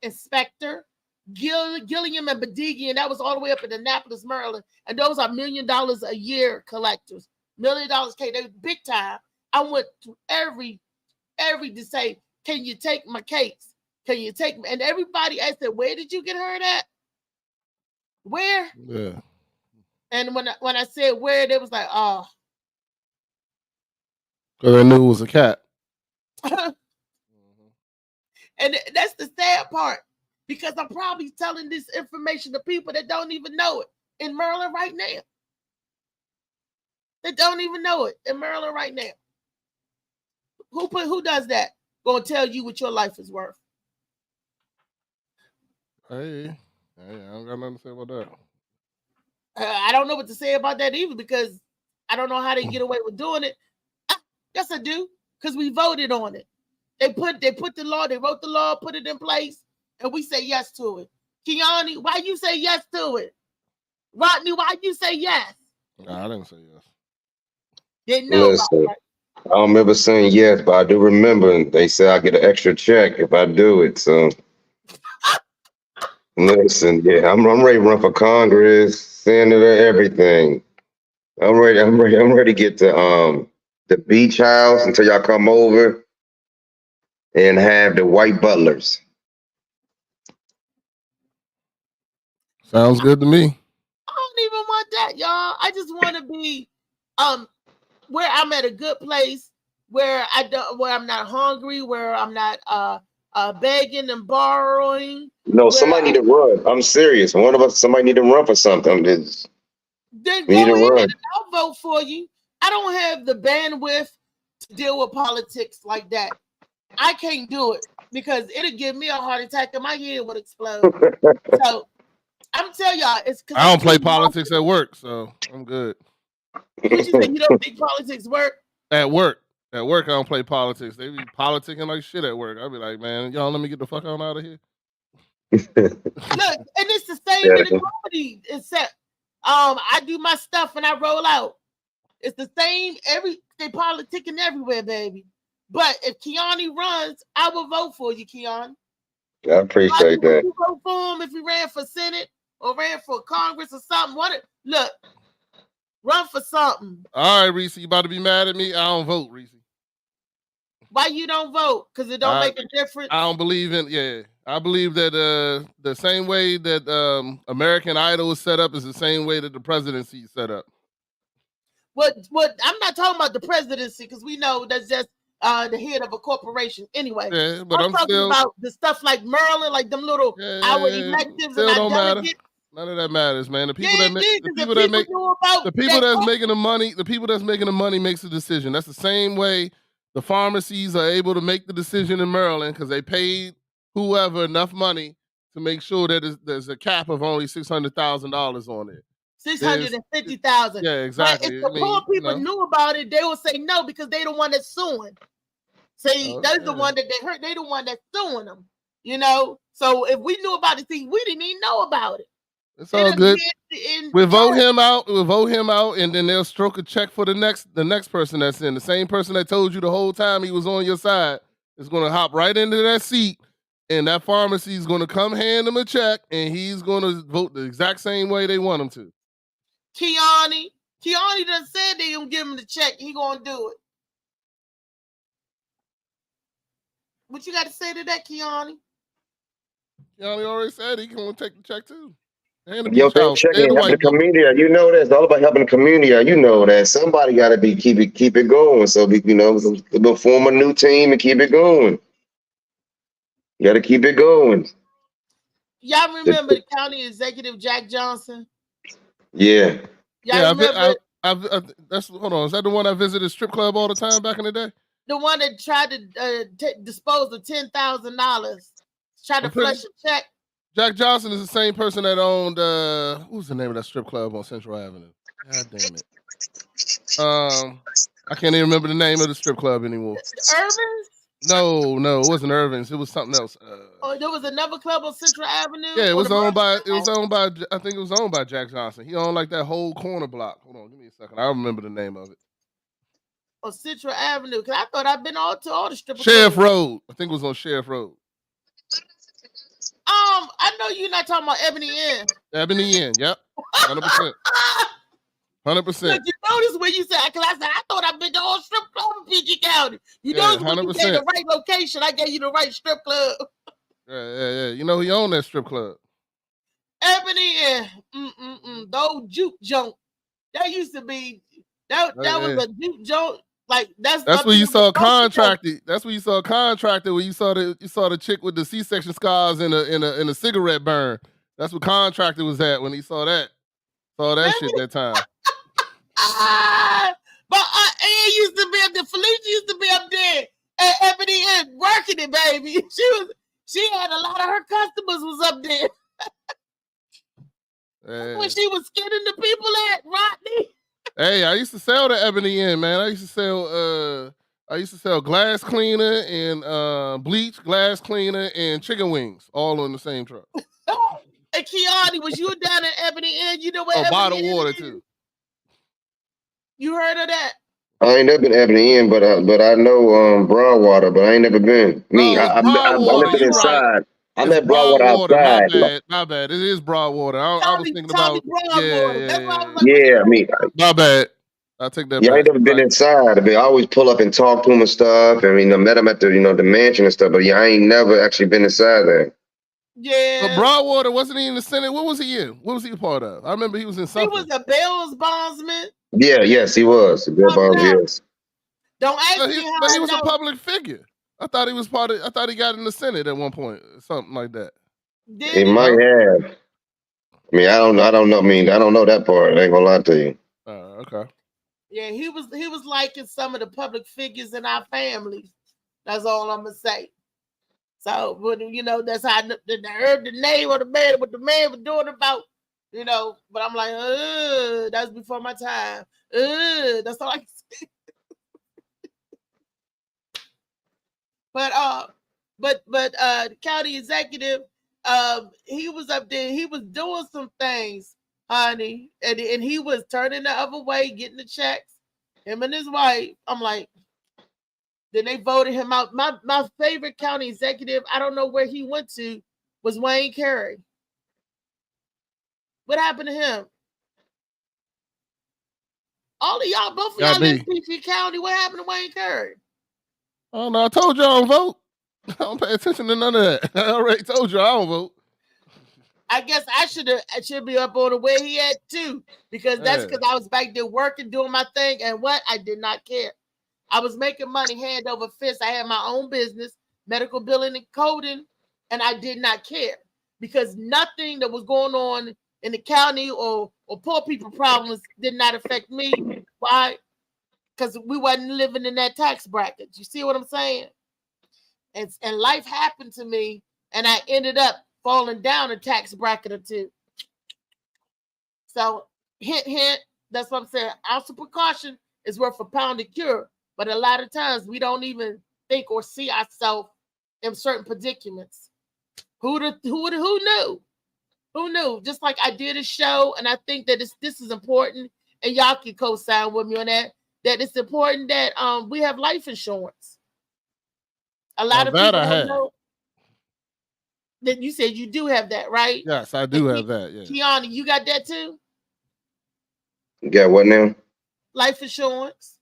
Inspector, Gilliam and Bedigian, that was all the way up in Annapolis, Maryland. And those are $1 million a year collectors. $1 million K, they big time. I went to every to say, can you take my case? Can you take me? And everybody, I said, where did you get hurt at? Where? Yeah. And when I said where, they was like, oh. Because I knew it was a cat. And that's the sad part, because I'm probably telling this information to people that don't even know it in Maryland right now. They don't even know it in Maryland right now. Who does that? Gonna tell you what your life is worth. Hey, I don't got nothing to say about that. I don't know what to say about that either, because I don't know how they get away with doing it. Yes, I do, because we voted on it. They put the law, they wrote the law, put it in place, and we say yes to it. Kiani, why you say yes to it? Rodney, why you say yes? Nah, I didn't say yes. Didn't know. Listen, I don't remember saying yes, but I do remember they say I get an extra check if I do it. So listen, yeah, I'm ready to run for Congress, Senator, everything. I'm ready to get to the beach house until y'all come over and have the white butlers. Sounds good to me. I don't even want that, y'all. I just want to be where I'm at a good place, where I'm not hungry, where I'm not begging and borrowing. No, somebody need to run. I'm serious. Somebody need to run for something. Then We need go to in run. and I'll vote for you. I don't have the bandwidth to deal with politics like that. I can't do it because it'll give me a heart attack and my head would explode. So I'm telling y'all, it's because I don't play politics at work, so I'm good. What you say? You don't think politics work? At work, I don't play politics. They be politicking like shit at work. I'll be like, man, y'all let me get the fuck on out of here. Look, and it's the same in the comedy, except I do my stuff and I roll out. It's the same. They politicking everywhere, baby. But if Kiani runs, I will vote for you, Kiani. I appreciate that. You vote for him if he ran for Senate or ran for Congress or something. Look, run for something. All right, Reese, you about to be mad at me? I don't vote, Reese. Why you don't vote? Because it don't make a difference. I don't believe in. Yeah, I believe that the same way that American Idol is set up is the same way that the presidency is set up. What? I'm not talking about the presidency because we know that's just the head of a corporation. Anyway, yeah, but I'm talking still about the stuff like Maryland, like them little our electives and our delegates. None of that matters, man. The people that's making the money makes the decision. That's the same way the pharmacies are able to make the decision in Maryland because they paid whoever enough money to make sure that there's a cap of only $600,000 on it. 650,000. Yeah, exactly. But if the poor people knew about it, they would say no because they the one that's suing. See, they're the one that they hurt. They the one that's suing them. You know. So if we knew about it, see, we didn't even know about it. It's all It'll good. be in We'll vote charge. him out. We'll vote him out, and then they'll stroke a check for the next person that's in. The same person that told you the whole time he was on your side is going to hop right into that seat, and that pharmacy is going to come hand him a check, and he's going to vote the exact same way they want him to. Keone done said they gonna give him the check. He gonna do it. What you got to say to that, Keone? Keone already said he can take the check too. And the Yo, beach they house checking and the helping the white building. community. You know that it's all about helping the community. You know that somebody got to be keep it going. So we'll form a new team and keep it going. You got to keep it going. Y'all remember the county executive Jack Johnson? Yeah. Y'all remember that's hold on. Is that the one that visited strip club all the time back in the day? the one that tried to dispose of $10,000, tried to flush a check? Jack Johnson is the same person that owned what was the name of that strip club on Central Avenue? God damn it. I can't even remember the name of the strip club anymore. Irvin's? No, it wasn't Irvin's. It was something else. There was another club on Central Avenue. Yeah, it was owned by. I think it was owned by Jack Johnson. He owned like that whole corner block. Hold on, give me a second. I remember the name of it. On Central Avenue, because I thought I'd been to all the strip clubs. Sheriff Road. I think it was on Sheriff Road. I know you're not talking about Ebony Inn. Ebony Inn, yep, 100%. 100%. You notice when you said, because I said, I thought I've been to all strip club in PG County. You notice when you gave the right location, I gave you the right strip club. Yeah. You know he owned that strip club. Ebony Inn. Those juke junk. That used to be, that was a juke junk. Like that's where you saw contracted. That's where you saw contracted. When you saw the chick with the C-section scars and a cigarette burn. That's what contracted was at when he saw that shit that time. But Ann used to be up there. Felicia used to be up there at Ebony Inn working it, baby. She had a lot of her customers was up there. When she was skinning the people at Rodney. Hey, I used to sell the Ebony Inn, man. I used to sell glass cleaner and bleach, glass cleaner, and chicken wings, all on the same truck. And Keone, was you down at Ebony Inn? You know what? Oh, bottled water too. You heard of that? I ain't never been Ebony Inn, but I know Broadwater, but I ain't never been. I've been inside. Right. I met Broadwater outside. My bad. It is Broadwater. I was thinking about my bad. I'll take that back. I ain't never been inside. I always pull up and talk to him and stuff. I mean, I met him at the the mansion and stuff. But I ain't never actually been inside there. Yeah. But Broadwater wasn't he in the Senate? What was he in? What was he a part of? I remember he was in something. He was a Bell's bondsman. Yeah, yes, he was. Yes. Don't ask me how. But he was a public figure. I thought he was part of. I thought he got in the Senate at one point, something like that. He might have. I mean, I don't know. I mean, I don't know that part. I ain't gonna lie to you. Okay. Yeah, he was like in some of the public figures in our families. That's all I'm gonna say. So, but that's how I heard the name of the man, what the man was doing about, But I'm like, that's before my time. That's all I can say. But the county executive, he was up there. He was doing some things, honey, and he was turning the other way, getting the checks. Him and his wife. I'm like, then they voted him out. My favorite county executive, I don't know where he went to, was Wayne Carey. What happened to him? All of y'all, both of y'all live in PG County. What happened to Wayne Carey? Oh no, I told you I don't vote. I don't pay attention to none of that. I already told you I don't vote. I guess I should be up on the way he at too, because that's because I was back there working, doing my thing, and I did not care. I was making money hand over fist. I had my own business, medical billing and coding, and I did not care because nothing that was going on in the county or poor people problems did not affect me. Why? Because we wasn't living in that tax bracket. You see what I'm saying? And life happened to me, and I ended up falling down a tax bracket or two. So, hint, that's what I'm saying. Ounce of precaution is worth a pound of cure. But a lot of times we don't even think or see ourselves in certain predicaments. Who knew? Who knew? Just like I did a show, and I think that this is important, and y'all can co-sign with me on that. That it's important that we have life insurance. A lot Now of that people I don't have. know that. You said you do have that, right? Yes, I do have that. Yeah. Kiana, you got that too? You got what now? Life insurance.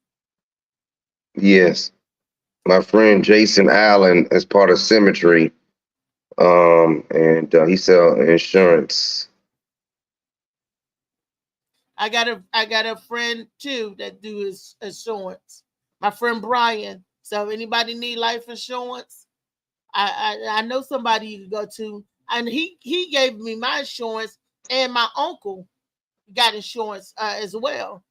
Yes. My friend Jason Allen is part of Symmetry. And he sell insurance. I got a friend too that do his insurance. My friend Brian. So if anybody need life insurance, I know somebody you can go to. And he gave me my insurance, and my uncle got insurance as well.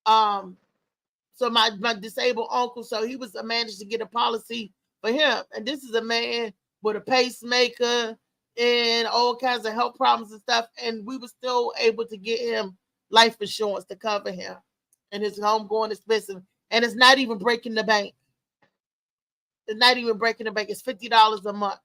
So my disabled uncle, so he was managed to get a policy for him. And this is a man with a pacemaker and all kinds of health problems and stuff. And we were still able to get him life insurance to cover him and his homegoing expensive. And it's not even breaking the bank. It's not even breaking the bank. It's $50 a month.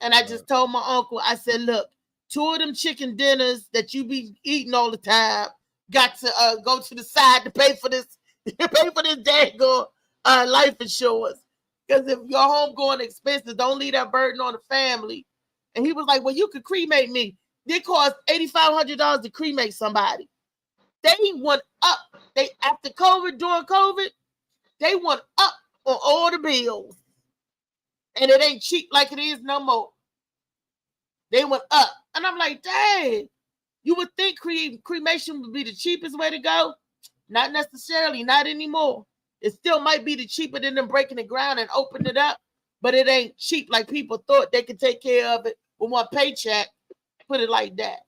And I just told my uncle, I said, look, 2 of them chicken dinners that you be eating all the time got to go to the side to pay for this, daggone life insurance. Because if your homegoing expenses, don't leave that burden on the family. And he was like, well, you could cremate me. It cost $8,500 to cremate somebody. They went up. They after COVID, during COVID, they went up on all the bills. And it ain't cheap like it is no more. They went up. And I'm like, dang, you would think cremation would be the cheapest way to go. Not necessarily, not anymore. It still might be the cheaper than them breaking the ground and opening it up, but it ain't cheap like people thought they could take care of it with one paycheck. Put it like that.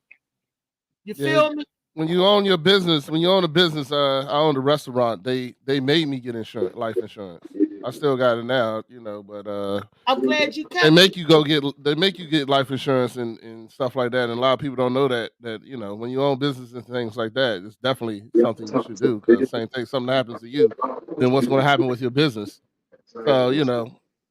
You feel me? When you own your business, I owned a restaurant. They made me get life insurance. I still got it now, but I'm glad you they make you get life insurance and stuff like that. And a lot of people don't know that when you own business and things like that, it's definitely something you should do, because same thing, something happens to you, then what's going to happen with your business? So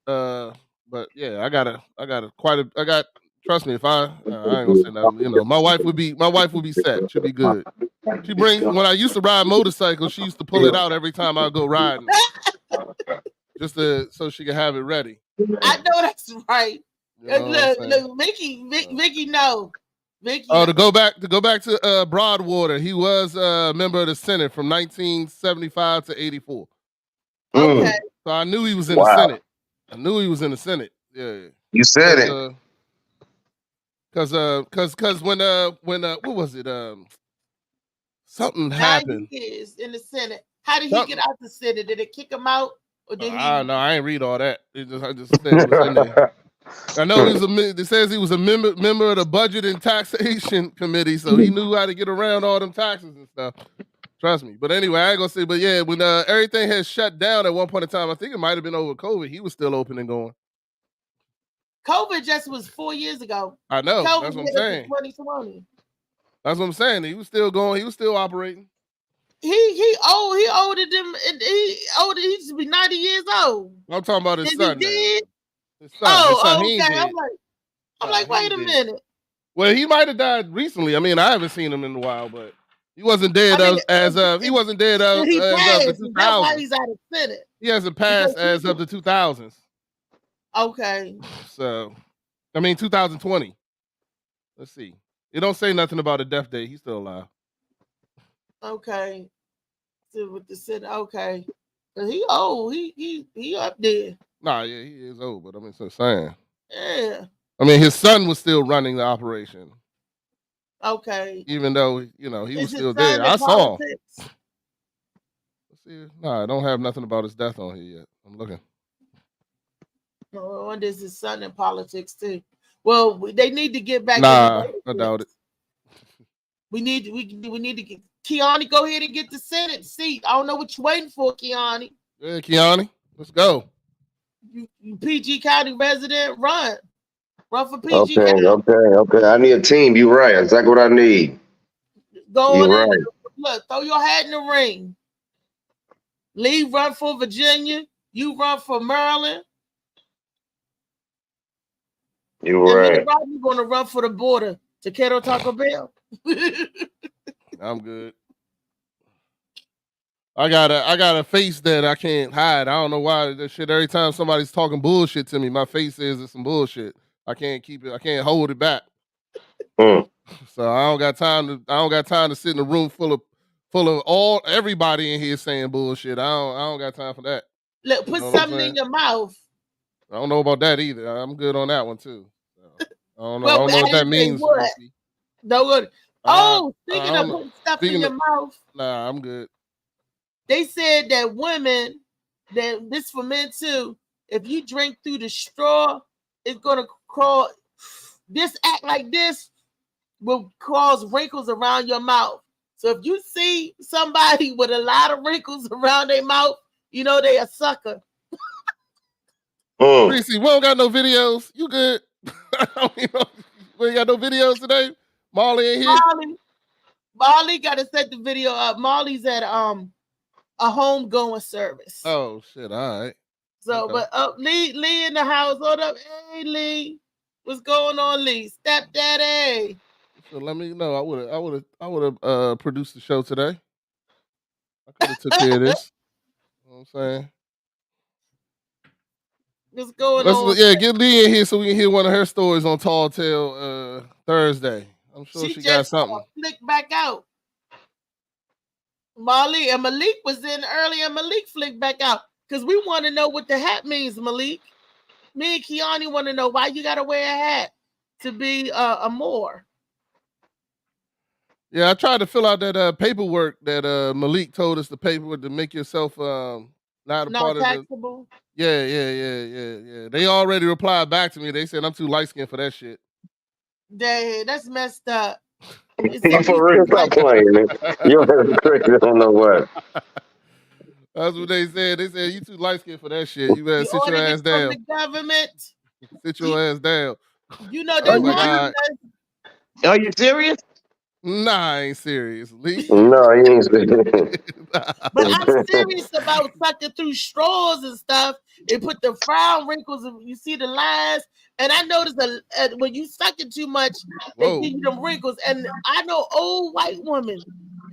but yeah, I got. Trust me, if I ain't gonna say nothing. My wife would be set. She'll be good. She brings, when I used to ride motorcycles, she used to pull it out every time I go riding, just so she could have it ready. I know that's right. Look, Mickey, no. Mickey. Oh, to go back to Broadwater, he was a member of the Senate from 1975 to 84. Okay. So I knew he was in the Senate. I knew he was in the Senate. Yeah. You said it. Cause when what was it? Something happened. 9 years in the Senate. How did he get out the Senate? Did it kick him out, or did he? No, I ain't read all that. I just said it was in there. I know it says he was a member of the Budget and Taxation Committee, so he knew how to get around all them taxes and stuff. Trust me. But anyway, I ain't gonna say. But yeah, when everything had shut down at one point in time, I think it might have been over COVID. He was still open and going. COVID just was 4 years ago. I know. COVID that's what I'm saying. 2020. That's what I'm saying. He was still going. He was still operating. He older than he should be 90 years old. I'm talking about his son. He did? His son. Okay. I'm like, wait a minute. Well, he might have died recently. I mean, I haven't seen him in a while, but he wasn't dead as of the 2000s. That's why he's out of Senate. He hasn't passed as of the 2000s. Okay. So, I mean, 2020. Let's see. It don't say nothing about a death date. He's still alive. Okay. So with the Senate, okay. But he old. He up there. Nah, yeah, he is old, but I mean, so saying. Yeah. I mean, his son was still running the operation. Okay. Even though, he was still there. I saw him. Let's see. Nah, I don't have nothing about his death on here yet. I'm looking. Oh, and there's his son in politics too. Well, they need to get back. Nah, I doubt it. We need to get Kiani. Go ahead and get the Senate seat. I don't know what you're waiting for, Kiani. Yeah, Kiani, let's go. You PG County resident, run for PG County. Okay. I need a team. You're right. Exactly what I need. Go on in. Right. Look, throw your hat in the ring. Lee run for Virginia. You run for Maryland. You're And me right. and Robbie going to run for the border to Kettle Taco Bell. I'm good. I got a face that I can't hide. I don't know why that shit. Every time somebody's talking bullshit to me, my face says it's some bullshit. I can't keep it. I can't hold it back. Mm. So I don't got time to sit in a room full of everybody in here saying bullshit. I don't got time for that. Look, put You know what I'm something in saying? your mouth. I don't know about that either. I'm good on that one too. So, I don't know. I Well, don't know I what that didn't say means. what. Lucy. No good. I Speaking don't of know. putting stuff in Speaking your of, mouth, nah, I'm good. they said that women, that this for men too, if you drink through the straw, it's gonna cause this act like this will cause wrinkles around your mouth. So if you see somebody with a lot of wrinkles around their mouth, you know they a sucker. Mm. Reese, we don't got no videos. You good? We ain't got no videos today. Molly ain't here. Molly got to set the video up. Molly's at a homegoing service. Oh shit! All right. So, Okay. but Lee in the house. Hold up, hey Lee, what's going on, Lee? Stepdaddy. So let me know. I would have produced the show today. I could have took care of this. You know what I'm saying? What's going on? Get Lee in here so we can hear one of her stories on Tall Tale Thursday. I'm sure she got something. Flicked back out. Molly and Malik was in earlier. Malik flicked back out because we want to know what the hat means, Malik. Me and Kiani want to know why you got to wear a hat to be a Moor. Yeah, I tried to fill out that paperwork that Malik told us, the paperwork to make yourself not a part of taxable. Yeah. They already replied back to me. They said I'm too light skinned for that shit. That's messed up. For real, stop playing, man. You're crazy. I don't know what. That's what they said. They said you too light skinned for that shit. You better sit your ass down. From the government. Sit your ass down. You know they want. Are you serious? Nah, I ain't serious. Lee. No, he ain't serious. But I'm serious about sucking through straws and stuff. It put the frown wrinkles, and you see the lines. And I noticed that when you suck it too much, they give you them wrinkles. And I know old white women.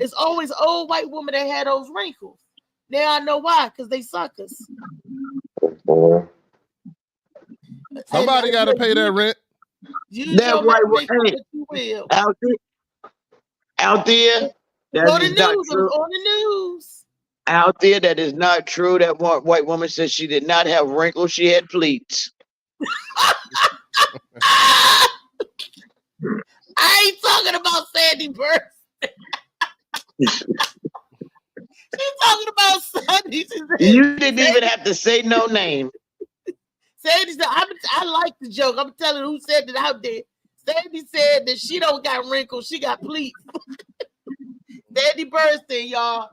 It's always old white women that had those wrinkles. Now I know why, because they suckers. Somebody got to pay that rent. That white woman out there. That on is the not news. true. On the news. Out there, that is not true. That white woman said she did not have wrinkles; she had pleats. I ain't talking about Sandy Burst. She's talking about Sandy. You didn't even have to say no name. Sandy said, I like the joke. I'm telling who said it out there. Sandy said that she don't got wrinkles, she got pleats. Sandy Burstyn, y'all.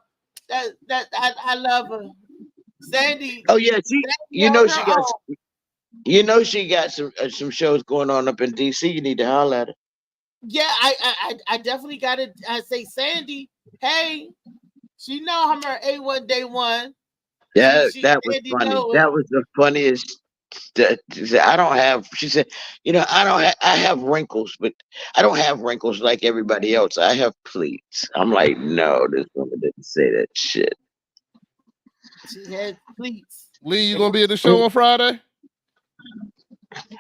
I love her. Sandy. Oh yeah, she got some shows going on up in DC. You need to holler at her. Yeah, I definitely gotta say Sandy. Hey, she know I'm her A1 day one. Yeah, that was funny. That was the funniest. I don't have. She said, I have wrinkles, but I don't have wrinkles like everybody else. I have pleats. I'm like, no, this woman didn't say that shit. She had pleats. Lee, you gonna be at the show on Friday?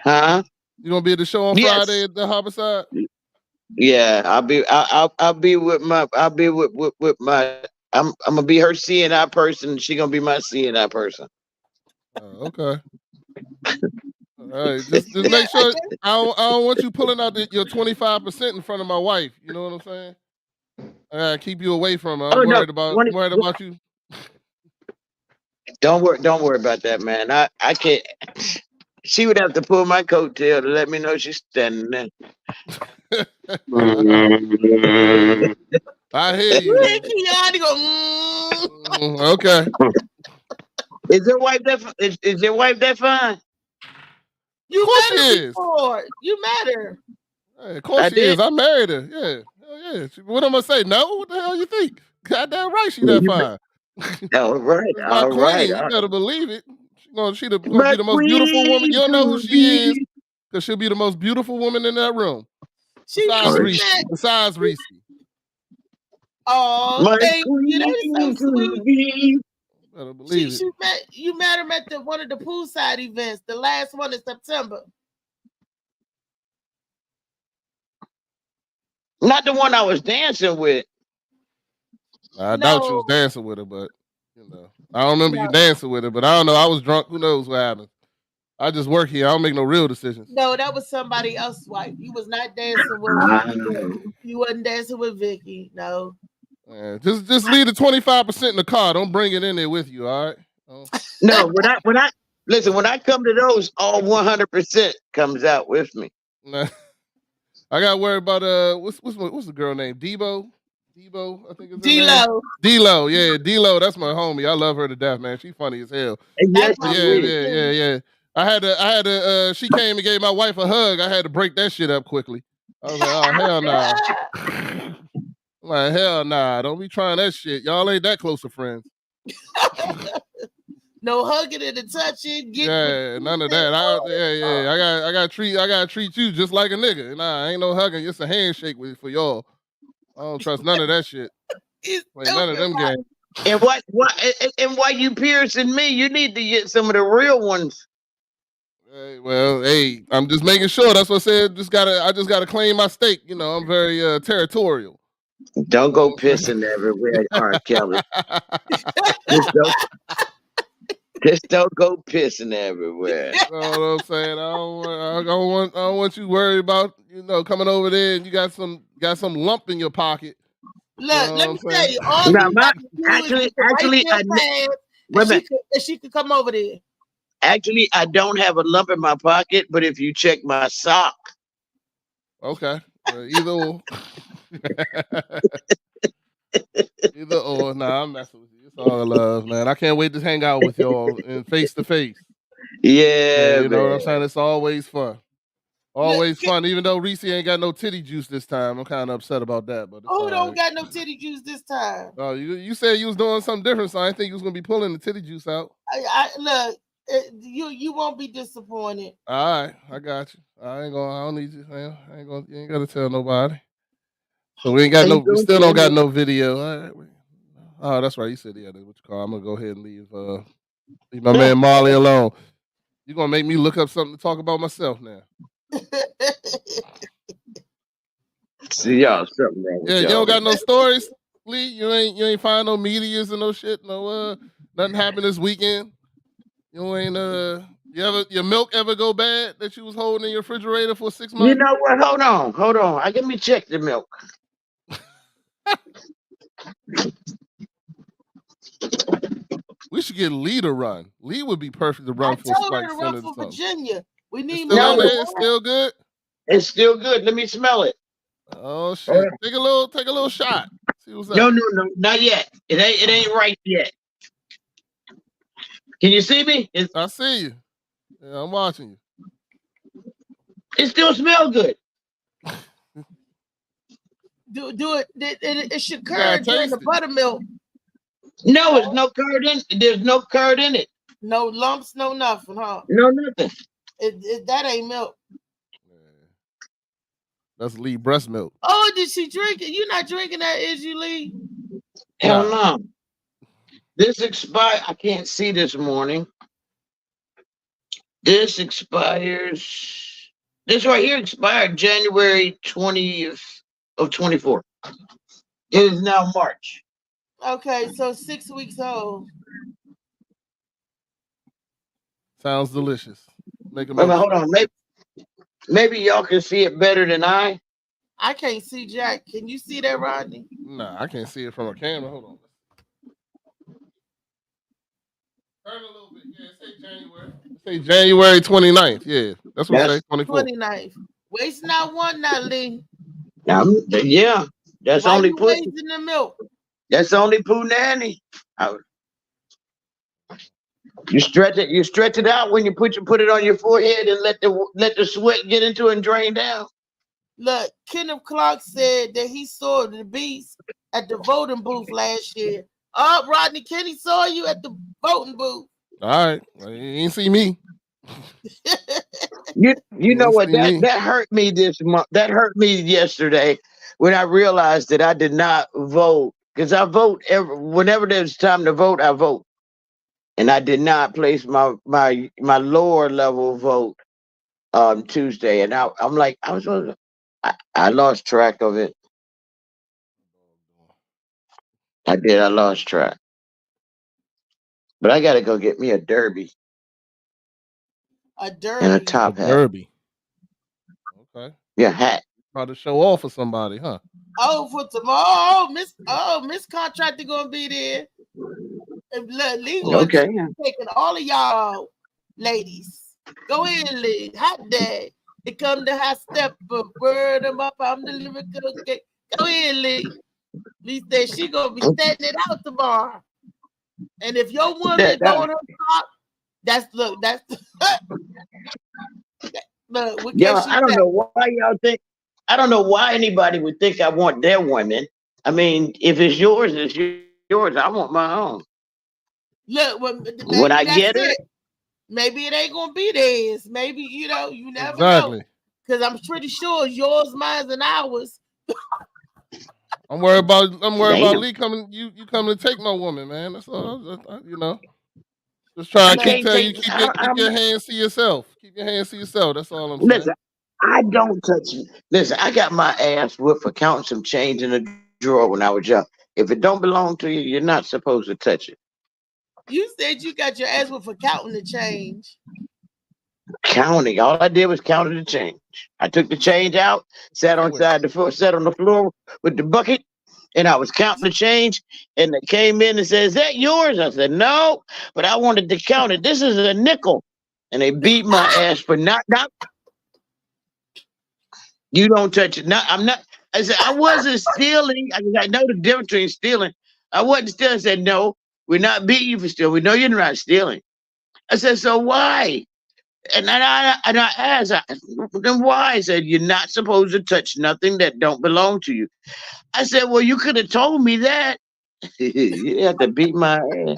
Huh? You gonna be at the show on Friday at the Harborside? Yeah, I'll be with my. I'm gonna be her CNI person. She gonna be my CNI person. Okay. All right, just make sure I don't want you pulling out your 25% in front of my wife. You know what I'm saying? I gotta keep you away from her. I'm worried about you. Don't worry about that, man. I can't. She would have to pull my coattail to let me know she's standing there. I hear you. Okay. Is your wife that? Is your wife that fine? You met her before. You met her. Hey, of course she is. I married her. Yeah. Hell yeah. What am I gonna say? No? What the hell you think? Goddamn right she that fine. All right. All right. You better believe it. She's gonna be the most beautiful woman. You don't know who she is because she'll be the most beautiful woman in that room. She Besides Reese. Oh, thank you. That's so sweet. Better believe it. You met him at one of the poolside events, the last one in September. Not the one I was dancing with. I doubt you was dancing with her, but you know, I don't remember you dancing with her, but I don't know. I was drunk. Who knows what happened? I just work here. I don't make no real decisions. No, that was somebody else's wife. You was not dancing with. You wasn't dancing with Vicky. No. Yeah, just leave the 25% in the car. Don't bring it in there with you. All right. No, when I come to those, all 100% comes out with me. I got worried about what's the girl name? Debo, I think it's D-Lo. D-Lo, yeah, D-Lo. That's my homie. I love her to death, man. She funny as hell. Yeah. I had to. She came and gave my wife a hug. I had to break that shit up quickly. I was like, oh hell nah. I'm like, hell nah. Don't be trying that shit. Y'all ain't that close of friends. No hugging and touching. Yeah, none of that. I gotta treat you just like a nigga. Nah, ain't no hugging. It's a handshake for y'all. I don't trust none of that shit. None of them games. And why you piercing me? You need to get some of the real ones. Hey, I'm just making sure. That's what I said. I just gotta claim my stake. You know, I'm very territorial. Don't go pissing everywhere, R. Kelly. Just don't go pissing everywhere. You know what I'm saying? I don't want you worried about, you know, coming over there and you got some lump in your pocket. Look, let me tell you. All actually, she could come over there. Actually, I don't have a lump in my pocket, but if you check my sock. Okay. Either or. Either or. Nah, I'm messing with you. It's all love, man. I can't wait to hang out with y'all in face to face. Yeah, you know what I'm saying? It's always fun. Always fun. Even though Reese ain't got no titty juice this time, I'm kind of upset about that. But don't got no titty juice this time? Oh, you said you was doing something different, so I didn't think you was gonna be pulling the titty juice out. Look, you won't be disappointed. All right, I got you. I don't need you. You ain't gotta tell nobody. So we still don't got no video. All right. Oh, that's right. You said that's what you call. I'm gonna go ahead and leave my man Marley alone. You gonna make me look up something to talk about myself now. See y'all something wrong with you don't got no stories, Lee. You ain't find no medias and no shit. No nothing happened this weekend. You ain't your milk ever go bad that you was holding in your refrigerator for 6 months? You know what? Hold on. Let me check the milk. We should get Lee to run. Lee would be perfect to run for Spike Center. For Virginia. We need it's still good. It's still good. Let me smell it. Oh shit! Take a little shot. See what's up. No, not yet. It ain't right yet. Can you see me? I see you. Yeah, I'm watching you. It still smells good. Do it. It should curd during the buttermilk. No, there's no curd in. There's no curd in it. No lumps, no nothing, huh? No nothing. That ain't milk. That's Lee breast milk. Oh, did she drink it? You're not drinking that, is you, Lee? Hell no. This expired. I can't see this morning. This expires. This right here expired January 20th of 24. It is now March. Okay, so 6 weeks old. Sounds delicious. Wait, hold on. Maybe y'all can see it better than I. I can't see Jack. Can you see that, Rodney? Nah, I can't see it from a camera. Hold on. Turn a little bit. Yeah, say January. Say January 29th. Yeah, that's what I say. 29th. Waste not one, not Lee. Yeah, that's Why only wasting the milk. That's only Pooh Nanny. You stretch it out when you put it on your forehead and let the sweat get into it and drain down. Look, Kenneth Clark said that he saw the beast at the voting booth last year. Oh, Rodney Kenny saw you at the voting booth. All right. Well, you ain't see me. You know what? See me? That hurt me this month. That hurt me yesterday when I realized that I did not vote, because I vote whenever there's time to vote, I vote, and I did not place my lower level vote Tuesday, and I'm like, I lost track of it. I did. I lost track, but I got to go get me a derby A and a derby. top A hat. derby. Okay. Yeah, hat. Try to show off for somebody, huh? Oh, for tomorrow. Miss Contractor gonna be there. And look, Lee gonna Okay. taking all of y'all ladies. Go ahead, Lee. Hot day. It come to hot step, but word them up. I'm delivering cookie. Go ahead, Lee. Lee said she gonna be setting it out tomorrow. And if your woman throwing her top, that's look. Yeah, I don't know why y'all think. I don't know why anybody would think I want their women. I mean, if it's yours, it's yours. I want my own. Look, when I get it, maybe it ain't gonna be theirs. Maybe you never Exactly. know. Because I'm pretty sure it's yours, mine, and ours. I'm worried about Damn. Lee coming. You coming to take my woman, man. That's all. Just trying to keep your hands to yourself. Keep your hands to yourself. That's all I'm saying. Listen, I don't touch it. Listen, I got my ass whipped for counting some change in a drawer when I was young. If it don't belong to you, you're not supposed to touch it. You said you got your ass whipped for counting the change. Counting. All I did was count the change. I took the change out, sat on the floor with the bucket, and I was counting the change. And they came in and said, "Is that yours?" I said, "No, but I wanted to count it. This is a nickel." And they beat my ass for not. You don't touch it. No, I'm not. I said I wasn't stealing. I know the difference between stealing. I wasn't stealing. I said, "No, we're not beating you for stealing. We know you're not stealing." I said, "So why?" And I asked, then why? I said, "You're not supposed to touch nothing that don't belong to you." I said, "Well, you could have told me that." You have to beat my ass.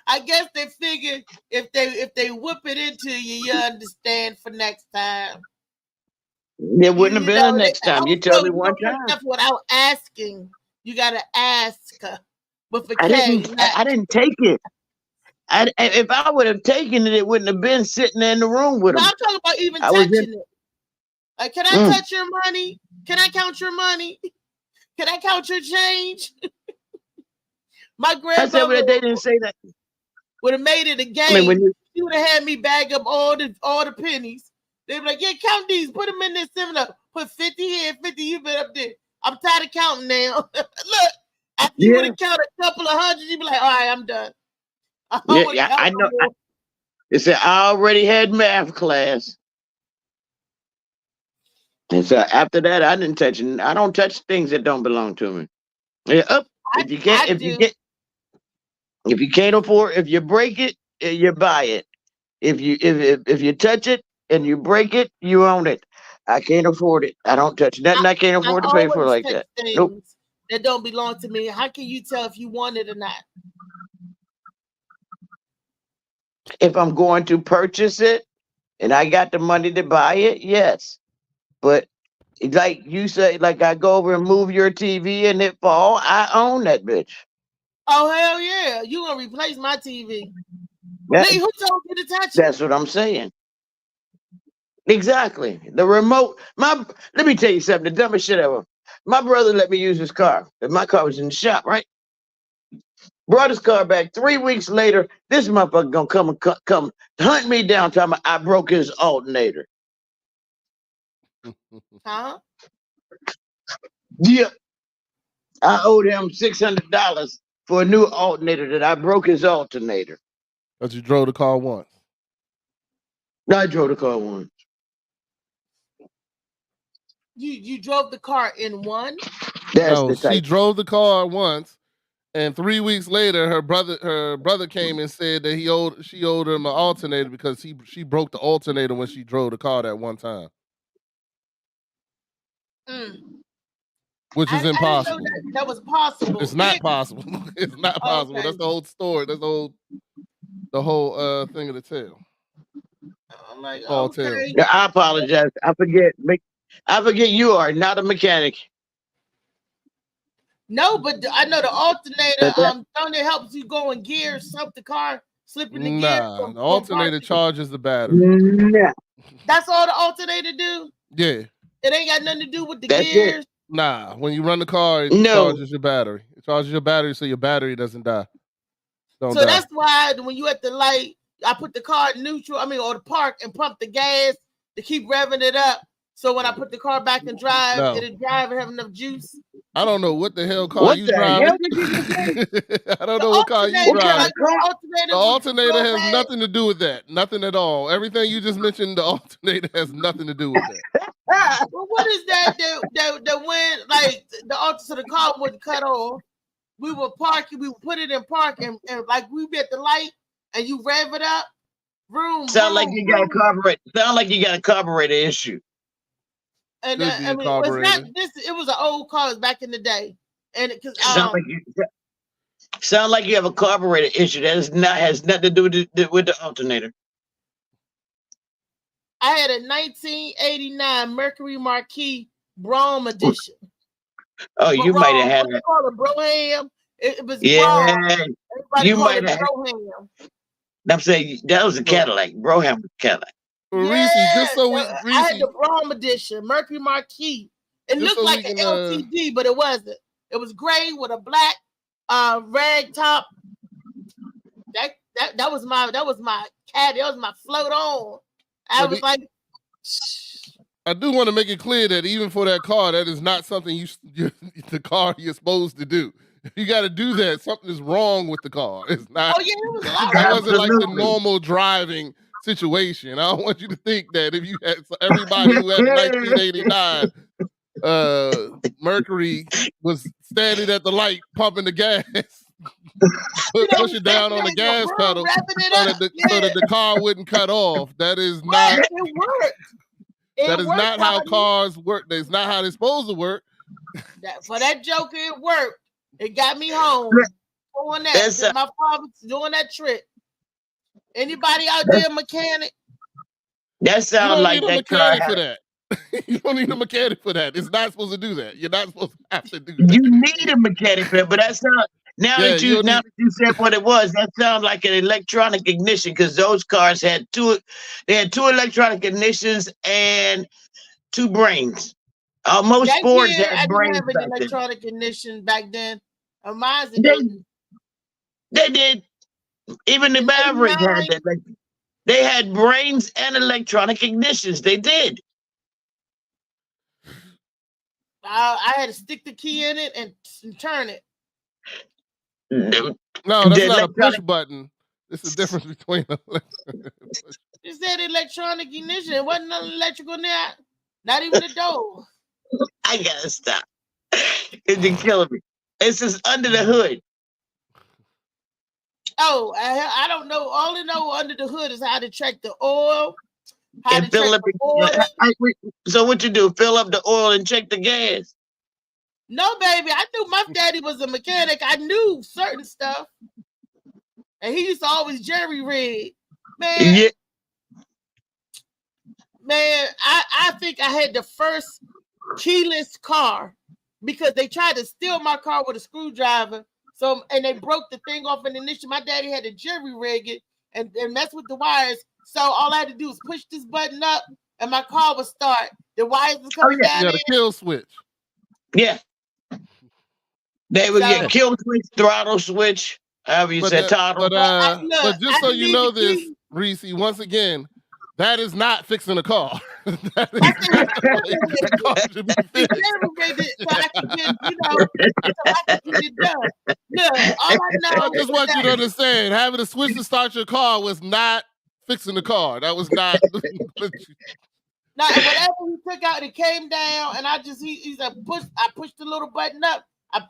I guess they figured if they whip it into you, you understand for next time. There wouldn't have been a next time. You told me one time. Without asking, you gotta ask her. I didn't take it. If I would have taken it, it wouldn't have been sitting in the room with him. I'm talking about even touching it. Like, can I touch your money? Can I count your money? Can I count your change? My grandmother. They didn't say that. Would have made it a game. She would have had me bag up all the pennies. They'd be like, "Yeah, count these. Put them in this envelope. Put 50 here, 50 you been up there. I'm tired of counting now." Look, after you would have counted a couple of hundred, you'd be like, "All right, I'm done." I know. They said I already had math class, and so after that, I didn't touch it. I don't touch things that don't belong to me. Yeah, if you can't afford, if you break it, you buy it. If you touch it and you break it, you own it. I can't afford it. I don't touch nothing. I can't afford to pay for it like that. Nope. That don't belong to me. How can you tell if you want it or not? If I'm going to purchase it and I got the money to buy it, yes. But like you say, like I go over and move your TV and it fall, I own that bitch. Oh, hell yeah. You gonna replace my TV. Lee, who told you to touch it? That's what I'm saying. Exactly. The remote. Let me tell you something. The dumbest shit ever. My brother let me use his car. My car was in the shop, right? Brought his car back 3 weeks later. This motherfucker gonna come hunt me down. Time I broke his alternator. Huh? Yeah. I owed him $600 for a new alternator that I broke his alternator. But you drove the car once. No, I drove the car once. You drove the car in one? No, she drove the car once, and 3 weeks later, her brother came and said that she owed him an alternator because she broke the alternator when she drove the car that one time. Which is impossible. I didn't know that was possible. It's not possible. It's not possible. Okay. That's the whole story. That's the whole thing of the tale. I'm like, Tall okay. tale. Yeah, I apologize. I forget you are not a mechanic. No, but I know the alternator. That- Don't it helps you go in gear, help the car slip in the gear? Nah, the alternator charges the battery. Nah, That's all the alternator do. Yeah. It ain't got nothing to do with the That's it. gears. Nah, when you run the car, it No. charges your battery. It charges your battery so your battery doesn't die. Don't So die. that's why when you at the light, I put the car in neutral. Or the park and pump the gas to keep revving it up. So when I put the car back and drive, No. it'll drive and have enough juice. I don't know what the hell car What you the driving. hell did you just say? I don't know what car you Alternator, driving. like the The alternator so has bad. nothing to do with that. Nothing at all. Everything you just mentioned, the alternator has nothing to do with that. Well, what is that? The when like the alter so the car would cut off, we would park it. We would put it in park and like we be at the light and you rev it up. Vroom, Sound like vroom, you got a vroom. carburetor. Sound like you got a carburetor issue. And Could be a it was carburetor. not this. It was an old car. It was back in the day, and because Sound like you have a carburetor issue. That has nothing to do with the alternator. I had a 1989 Mercury Marquis Brougham edition. Oh, you might have had what they call it, Brougham. It was Yeah, Brougham. Everybody you called might it have. Brougham. I'm saying that was a Cadillac. Broham was Cadillac. Well, Reese, just so we, I had Reese, the Brougham edition, Mercury Marquis. It Just looked so we like an can, LTD, but it wasn't. It was gray with a black rag top. That was my cat. That was my float on. I was like, I do want to make it clear that even for that car, that is not something the car you're supposed to do. If you got to do that, something is wrong with the car. It's not. oh yeah, it was loud. That wasn't like the Absolutely. normal driving situation. I don't want you to think that if you had everybody who had 1989 Mercury was standing at the light pumping the gas, push it down on the gas pedal so that the car wouldn't cut off. That is not. It worked. That is not how cars work. That's not how they're supposed to work. For that joker, it worked. It got me home. Doing that. My father doing that trick. Anybody out there mechanic? That sounds like that car. For that. You don't need a mechanic for that. It's not supposed to do that. You're not supposed to have to do that. You need a mechanic for it, but that sounds that you said what it was, that sounds like an electronic ignition because those cars had two electronic ignitions and two brains. Most Fords had brains. I didn't have an electronic ignition back then. Mine's they did. Even the Mavericks had that. They had brains and electronic ignitions. They did. I had to stick the key in it and turn it. No, that's not a push button. It's the difference between You said electronic ignition. It wasn't nothing electrical there. Not even the door. I gotta stop. It's killing me. It's just under the hood. Oh, I don't know. All I know under the hood is how to check the oil. And fill up the oil. So what you do? Fill up the oil and check the gas. No, baby. I knew my daddy was a mechanic. I knew certain stuff. And he used to always jerry rig. Man. Yeah. Man, I think I had the first keyless car because they tried to steal my car with a screwdriver. And they broke the thing off in the ignition. My daddy had to jerry rig it and mess with the wires. So all I had to do was push this button up and my car would start. The wires was coming down. Yeah, the kill switch. Yeah. They would get kill switch, throttle switch, however you said throttle. But just so you know this, Reese, once again, that is not fixing a car. The car should be fixed. I just want you to understand, having to switch to start your car was not fixing the car. That was not. Now, whatever he took out, it came down, and he said, I pushed the little button up, up,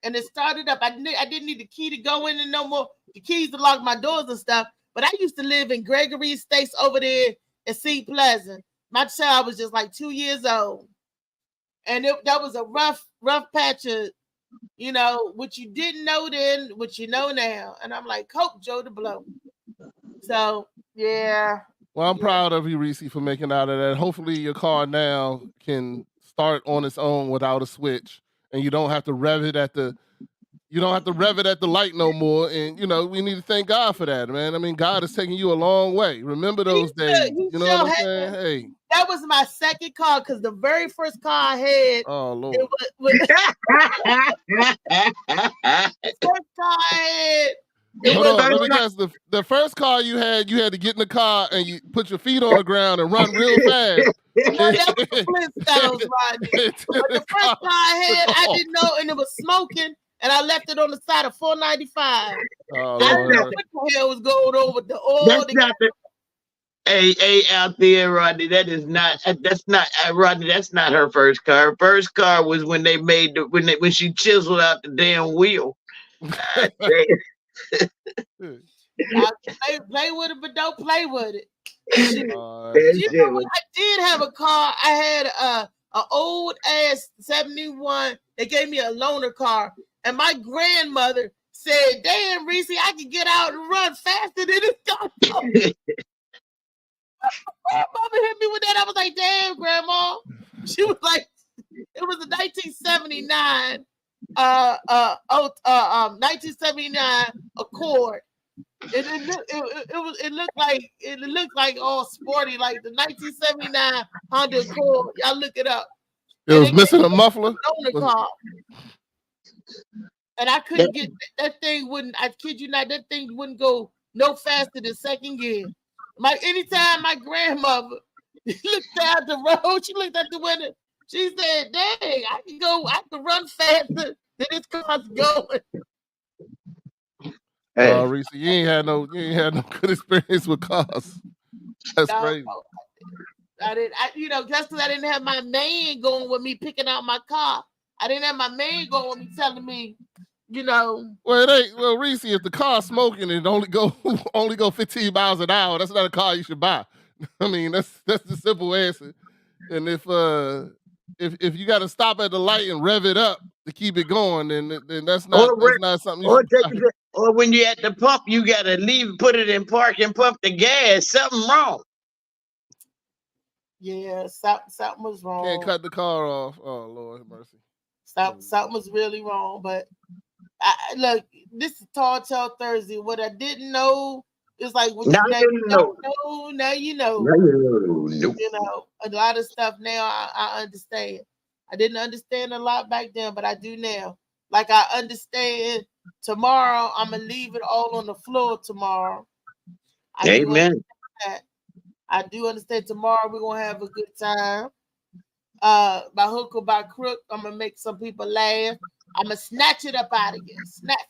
and it started up. I didn't need the key to go in and no more, the keys to lock my doors and stuff. But I used to live in Gregory Estates over there in St. Pleasant. My child was just like 2 years old. And that was a rough patch of, what you didn't know then, what you know now. And I'm like, Coke Joe to blow. So Yeah. Well, I'm proud of you, Reese, for making out of that. Hopefully, your car now can start on its own without a switch, and you don't have to rev it at the light no more. And we need to thank God for that, man. I mean, God is taking you a long way. Remember those days. You know what I'm saying? Hey, that was my second car because the very first car I had. Oh Lord. The first car I had. Hold on, let me guess. The first car you had to get in the car and you put your feet on the ground and run real fast. Well, that was the Flintstones, Rodney. But the first car I had, I didn't know, and it was smoking, and I left it on the side of 495. Oh, I didn't know what the hell was going on with the oil. Hey, out there, Rodney. That's not Rodney. That's not her first car. Her first car was when they made when she chiseled out the damn wheel. Play with it, but don't play with it. You know what? I did have a car. I had a old ass 71. They gave me a loaner car, and my grandmother said, "Damn, Reese, I can get out and run faster than this car." Grandmother hit me with that. I was like, "Damn, Grandma." She was like, "It was a 1979, 1979 Accord." It looked like all sporty, like the 1979 Honda Accord. Y'all look it up. It was missing a muffler. Car. And I couldn't get that thing. I kid you not, that thing wouldn't go no faster than second gear. Anytime my grandmother looked down the road, she looked at the window. She said, "Dang, I can run faster than this car's going." Hey. Reese, you ain't had no good experience with cars. That's crazy. I didn't. Just because I didn't have my man going with me picking out my car. I didn't have my man going with me telling me, Well, it ain't. Well, Reese, if the car's smoking and only go 15 miles an hour, that's not a car you should buy. I mean, that's the simple answer. And if you got to stop at the light and rev it up to keep it going, then that's not something you should buy. Or when you're at the pump, you gotta put it in park and pump the gas. Something wrong. Yeah, something was wrong. Can't cut the car off. Oh Lord have mercy. Something was really wrong. But look, this is Tall Tale Thursday. What I didn't know is like what you don't know. Now you know. A lot of stuff now I understand. I didn't understand a lot back then, but I do now. Like I understand. Tomorrow, I'm gonna leave it all on the floor tomorrow. Amen. I do understand tomorrow we're gonna have a good time. By hook or by crook, I'm gonna make some people laugh. I'm gonna snatch it up out of you,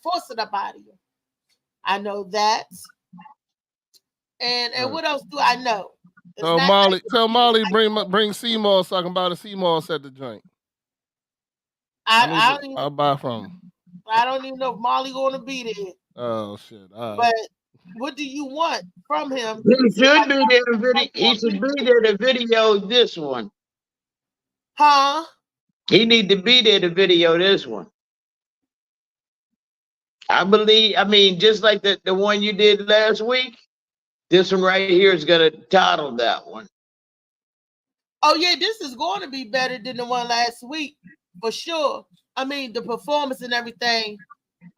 force it up out of you. I know that. And what else do I know? Tell Molly bring Seymour so I can buy the Seymour at the joint. I'll buy from him. I don't even know if Molly gonna be there. Oh shit! All right. But what do you want from him? He should be there to video. He should be there to video this one. Huh? He need to be there to video this one. I mean, just like the one you did last week, this one right here is gonna title that one. Oh yeah, this is going to be better than the one last week for sure. I mean, the performance and everything.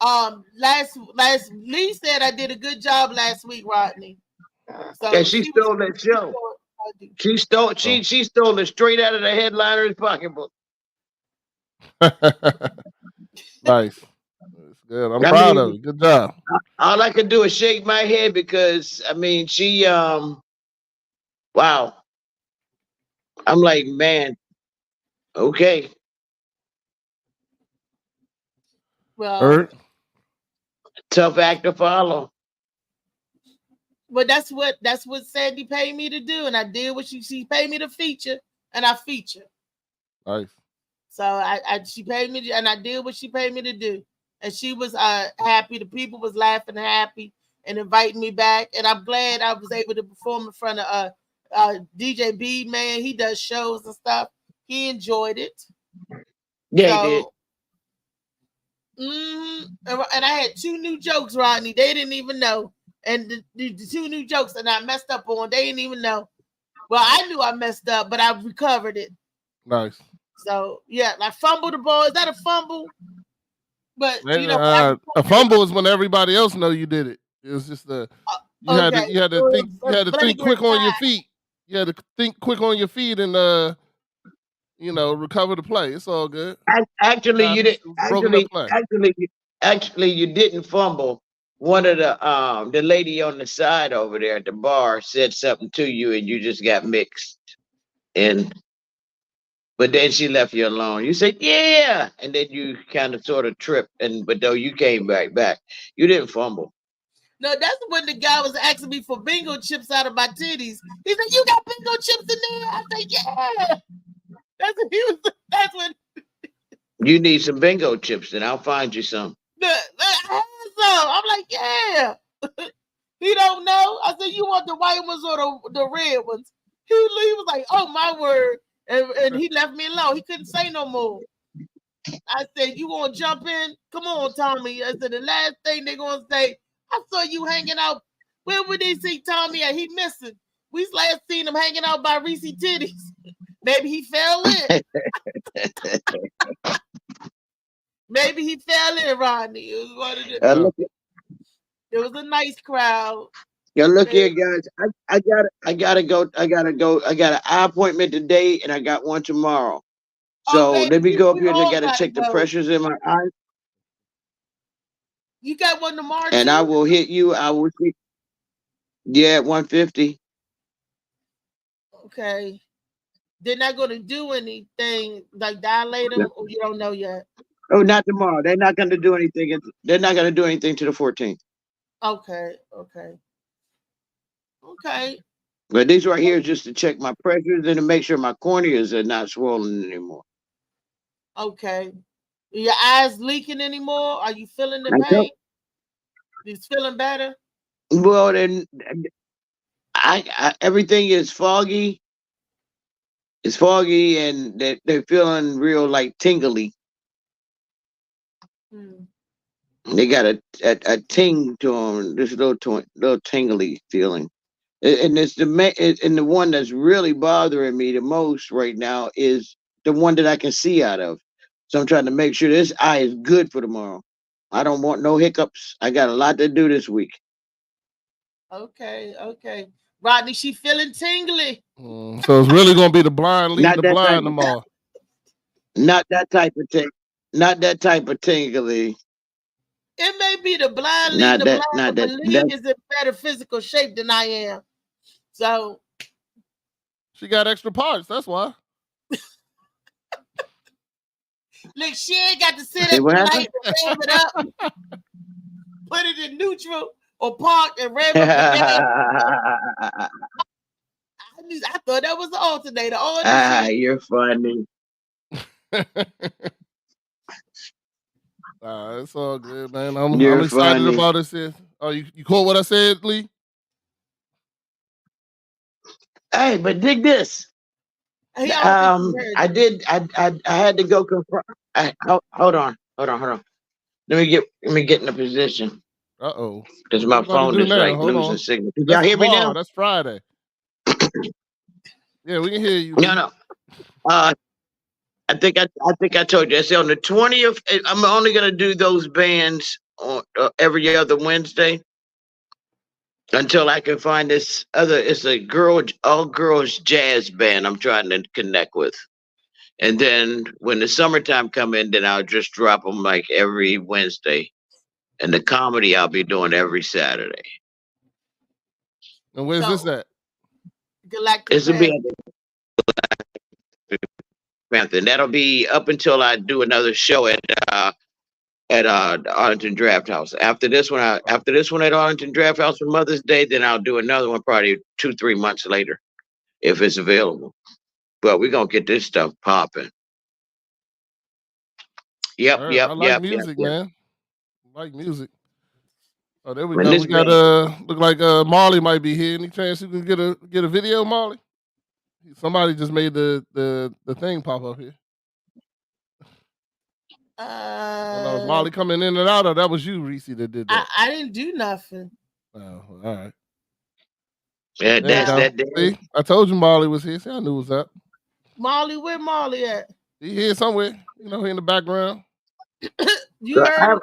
Last Lee said I did a good job last week, Rodney. So and she stole that show. She stole it straight out of the headliner's pocketbook. Nice. That's good. I'm proud of you. Good job. All I could do is shake my head because I mean she wow. I'm like, man, okay. Well, tough act to follow. But that's what Sandy paid me to do, and I did what she paid me to feature, and I feature. Nice. So she paid me, and I did what she paid me to do, and she was happy. The people was laughing, happy, and inviting me back, and I'm glad I was able to perform in front of DJ B. Man, he does shows and stuff. He enjoyed it. Yeah, he did. And I had 2 new jokes, Rodney. They didn't even know. And the two new jokes that I messed up on, they didn't even know. Well, I knew I messed up, but I recovered it. Nice. So yeah, like fumble the ball. Is that a fumble? But a fumble is when everybody else know you did it. It was just you had to think quick on your feet. You had to think quick on your feet and recover the play. It's all good. Actually, you did. Actually, you didn't fumble. One of the lady on the side over there at the bar said something to you, and you just got mixed. But then she left you alone. You said, "Yeah," and then you kind of sort of tripped, but though you came back, you didn't fumble. No, that's when the guy was asking me for bingo chips out of my titties. He said, "You got bingo chips in there?" I said, "Yeah." That's when. You need some bingo chips, then I'll find you some. I'm like, "Yeah." He don't know. I said, "You want the white ones or the red ones?" He was like, "Oh my word." And he left me alone. He couldn't say no more. I said, "You gonna jump in? Come on, Tommy." I said, "The last thing they're gonna say, I saw you hanging out. Where would they see Tommy at? He missing. We last seen him hanging out by Reese titties. Maybe he fell in. Maybe he fell in, Rodney. It was one of the, it was a nice crowd. Yeah, look here, guys. I gotta go. I got an eye appointment today, and I got one tomorrow. So let me go up here. I gotta check the pressures in my eyes. You got one tomorrow, and too? I will hit you. I will see. Yeah, 150. Okay. They're not going to do anything like dilate them, or you don't know yet? Oh, not tomorrow. They're not going to do anything. They're not going to do anything to the 14th. Okay. But these right here is just to check my pressures and to make sure my corneas are not swollen anymore. Okay. Your eyes leaking anymore? Are you feeling the pain? You feeling better? Well, then I everything is foggy. It's foggy, and they're feeling real like tingly. They got a ting to them, this little tingly feeling. And it's the one that's really bothering me the most right now is the one that I can see out of. So I'm trying to make sure this eye is good for tomorrow. I don't want no hiccups. I got a lot to do this week. Okay. Rodney, she feeling tingly. So it's really gonna be the blind leading the blind tomorrow. Not that type of thing. Not that type of tingly. It may be the blind leading the blind, but Lee is in better physical shape than I am. So she got extra parts. That's why. Look, she ain't got to sit at the light and rev it up, put it in neutral or park and rev it up. I thought that was the alternator. You're funny. It's all good, man. I'm excited about this. Oh, you caught what I said, Lee? Hey, but dig this. I did. I had to go confirm. Hold on. Let me get in a position. Because my phone is like losing signal. Y'all hear me now? That's Friday. Yeah, we can hear you. No. I think I told you. I said on the 20th, I'm only gonna do those bands on every other Wednesday until I can find this other. It's a all girls jazz band I'm trying to connect with, and then when the summertime come in, then I'll just drop them like every Wednesday, and the comedy I'll be doing every Saturday. And where's this at? Galactic. This will be and that'll be up until I do another show at Arlington Draft House. After this one at Arlington Draft House for Mother's Day, then I'll do another one probably 2-3 months later, if it's available. But we're gonna get this stuff popping. Yep. I like music, man. I like music. Oh, there we When go. this We got look like Marley might be here. Any chance you can get a video, Marley? Somebody just made the thing pop up here. Was Molly coming in and out, or that was you, Reese, that did that? I didn't do nothing. Oh, all right. Yeah, that's that. See, I told you Marley was here. See, I knew it was up. Marley, where Marley at? He here somewhere. You know, he in the background. You heard?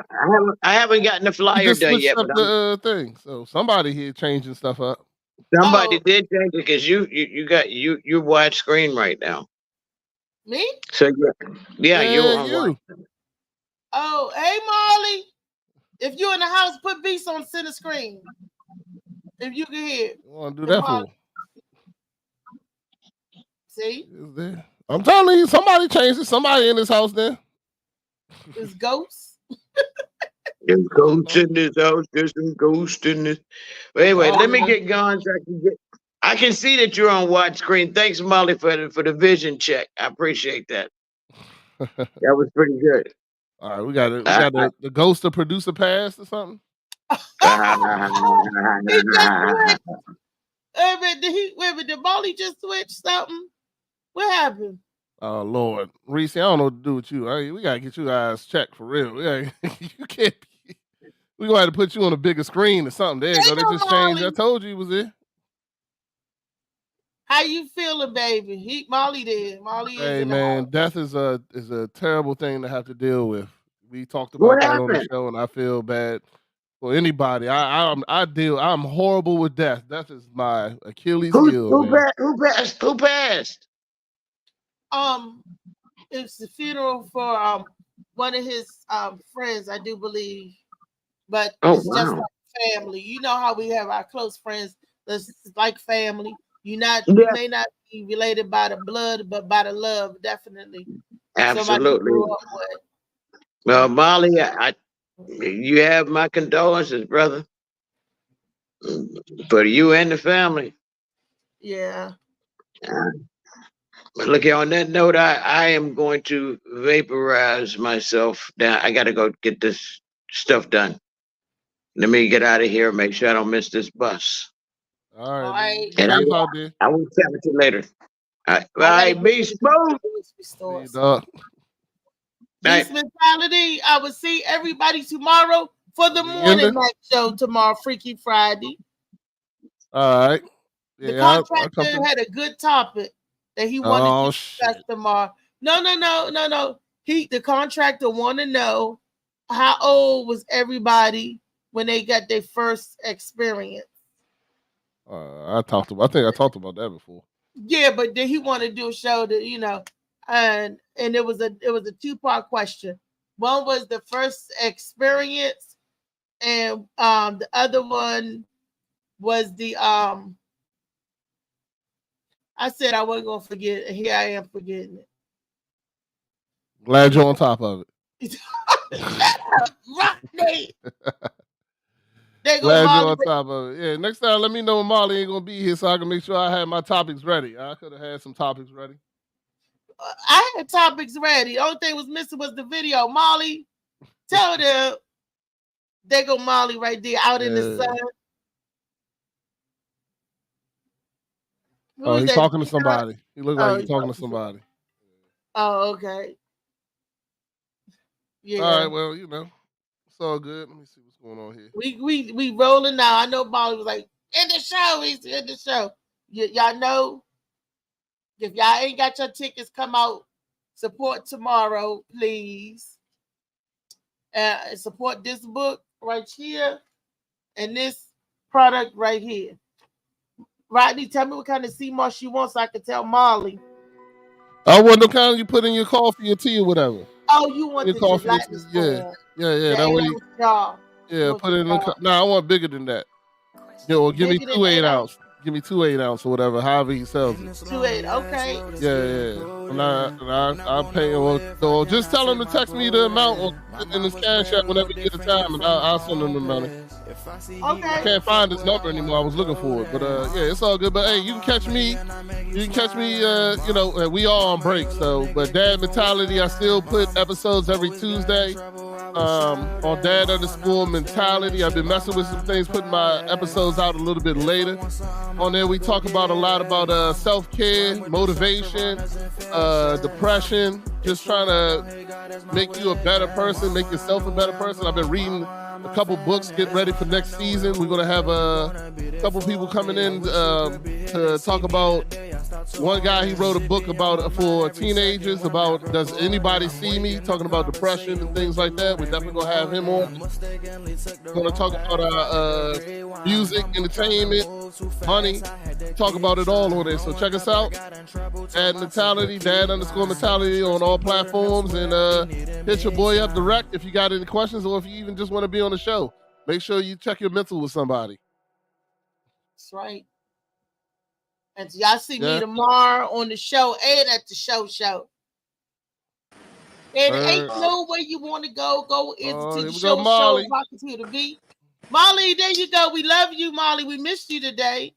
I haven't gotten the flyer done yet. But the thing. So somebody here changing stuff up. Somebody did change it because you're widescreen right now. Me? So yeah, you're on you. Oh, hey Marley. If you're in the house, put Beast on center screen. If you can hear. You want to do that Marley. for? See? Is there? I'm telling you, somebody changed it. Somebody in this house there. It's ghosts. There's ghosts in this house. There's some ghosts in this. Anyway, let me get going so I can see that you're on widescreen. Thanks, Molly, for the vision check. I appreciate that. That was pretty good. All right, we got it. We got the ghost of producer pass or something. Did Molly just switch something? What happened? Oh Lord, Reese, I don't know what to do with you. We gotta get you guys checked for real. You can't. We gonna have to put you on a bigger screen or something. There you go. They just changed. I told you he was there. How you feeling, baby? Molly did. Molly. Hey man, death is a terrible thing to have to deal with. We talked about that on the show, and I feel bad for anybody. I'm horrible with death. Death is my Achilles heel. Who passed? It's the funeral for one of his friends, I do believe. But it's just like family. You know how we have our close friends that's like family. You may not be related by the blood, but by the love, definitely. Absolutely. Well, Molly, you have my condolences, brother. For you and the family. Yeah. Look here, on that note, I am going to vaporize myself down. I got to go get this stuff done. Let me get out of here. Make sure I don't miss this bus. All right. And I will chat with you later. All right. Be smooth. Peace mentality. I will see everybody tomorrow for the morning night show tomorrow, Freaky Friday. All right. Yeah, the contractor had a good topic that he wanted to discuss tomorrow. No. The contractor want to know how old was everybody when they got their first experience. I think I talked about that before. Yeah, but then he wanted to do a show that and it was a 2-part question. One was the first experience, and the other one was the I said I wasn't gonna forget it. Here I am forgetting it. Glad you're on top of it. Rodney. Glad you're on top of it. Yeah, next time let me know when Molly ain't gonna be here so I can make sure I have my topics ready. I could have had some topics ready. I had topics ready. The only thing was missing was the video. Molly, tell them there go Molly right there out in the sun. Oh, he's talking to somebody. He looks like he's talking to somebody. Oh, okay. Yeah. All right, well, it's all good. Let me see what's going on here. We rolling now. I know Molly was like, in the show. He's in the show. Y'all know, if y'all ain't got your tickets, come out. Support tomorrow, please. Support this book right here and this product right here. Rodney, tell me what kind of sea moss you want so I can tell Molly. I want the kind you put in your coffee or tea or whatever. Oh, you want your coffee? Yeah. That way. Yeah, put it in the cup. No, I want bigger than that. Well, give me 2 8-ounce. Give me 2 8-ounce or whatever, however he sells it. 2 8, okay. Yeah. And I'll pay him. So just tell him to text me the amount in his cash app whenever you get the time, and I'll send him the money. Okay. I can't find his number anymore. I was looking for it, but it's all good. But hey, you can catch me. We all on break. So, but Dad Mentality, I still put episodes every Tuesday. on Dad_Mentality. I've been messing with some things, putting my episodes out a little bit later. On there, we talk about a lot about self-care, motivation, depression, just trying to make you a better person, make yourself a better person. I've been reading a couple books, getting ready for next season. We're going to have a couple people coming in to talk about. One guy, he wrote a book about for teenagers about Does Anybody See Me? Talking about depression and things like that. We're definitely going to have him on. We're going to talk about music, entertainment, money. Talk about it all on there. So check us out. Dad Mentality, Dad_Mentality on all platforms. And hit your boy up direct if you got any questions or if you even just want to be on the show. Make sure you check your mental with somebody. That's right. And y'all see me tomorrow on the show and at the show. And ain't nowhere you want to go. Go into the show. Rockin' to the beat. Molly, there you go. We love you, Molly. We missed you today.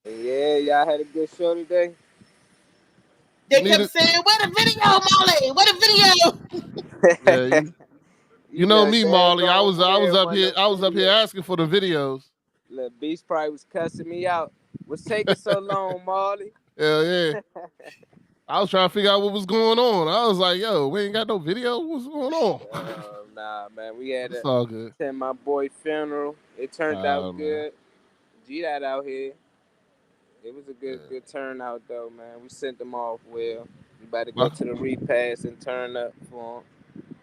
Yeah, y'all had a good show today. They kept saying, "What a video, Molly! What a video!" Yeah, you know me, Molly. I was up here asking for the videos. Look, Beast probably was cussing me out. What's taking so long, Molly? Hell yeah. I was trying to figure out what was going on. I was like, yo, we ain't got no video. What's going on? Nah, man. We had all good. Attend my boy's funeral. It turned out good. G-Dot out here. It was a good turnout, though, man. We sent them off well. We about to go to the repass and turn up for them.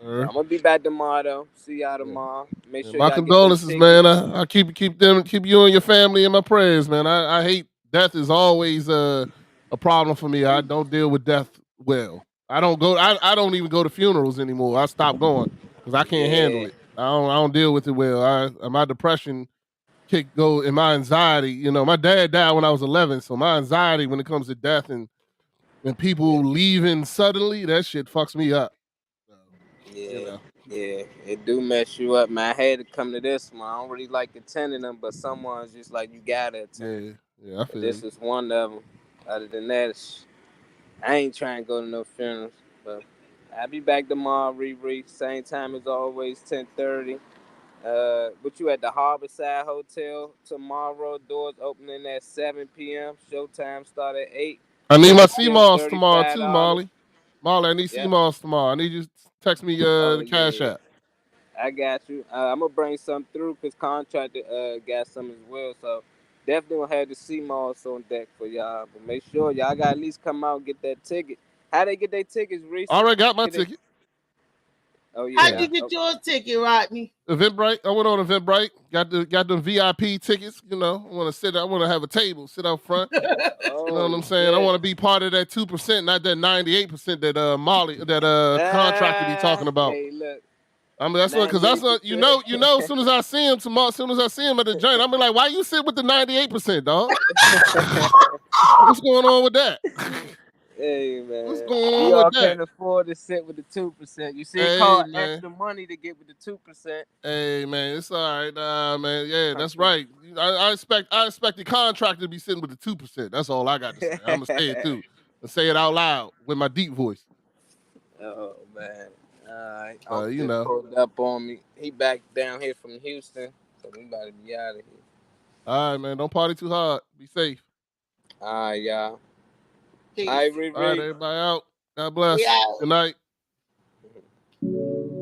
I'm gonna be back tomorrow, though. See y'all tomorrow. Make sure my condolences, man. I keep you and your family in my prayers, man. I hate death is always a problem for me. I don't deal with death well. I don't even go to funerals anymore. I stopped going because I can't handle it. I don't deal with it well. My depression and my anxiety. You know, my dad died when I was 11, so my anxiety when it comes to death and people leaving suddenly, that shit fucks me up. Yeah, it do mess you up, man. I had to come to this one. I don't really like attending them, but someone's just like, you gotta attend. Yeah, I feel this is one of them. Other than that, I ain't trying to go to no funerals, but I'll be back tomorrow, Riri. Same time as always, 10:30. But you at the Harborside Hotel tomorrow. Doors opening at 7 p.m. Showtime start at 8. I need my CMOS tomorrow too, Molly. Molly, I need CMOS tomorrow. I need you to text me the cash app. I got you. I'm gonna bring some through because contractor got some as well. So definitely gonna have the CMOS on deck for y'all. But make sure y'all got at least come out and get that ticket. How they get their tickets, Reese? Already got my ticket. Oh yeah. How'd you get your ticket, Rodney? Eventbrite. I went on Eventbrite. Got the VIP tickets. You know, I want to have a table, sit out front. You know what I'm saying? I want to be part of that 2%, not that 98% that Molly, contractor be talking about. Hey, look. I mean, that's what you know. As soon as I see him tomorrow, as soon as I see him at the joint, I'm like, why you sit with the 98%, dog? What's going on with that? Hey man, what's going on y'all with that? Can't afford to sit with the 2%. You see, it costs extra money to get with the 2%. Hey man, it's all right, man. Yeah, that's right. I expect the contractor to be sitting with the 2%. That's all I got to say. I'm gonna say it too, and say it out loud with my deep voice. Oh man, all right. You know, pulled up on me. He back down here from Houston, so we about to be out of here. All right, man. Don't party too hard. Be safe. All right, y'all. Peace. All right, everybody out. God bless. Good night. you.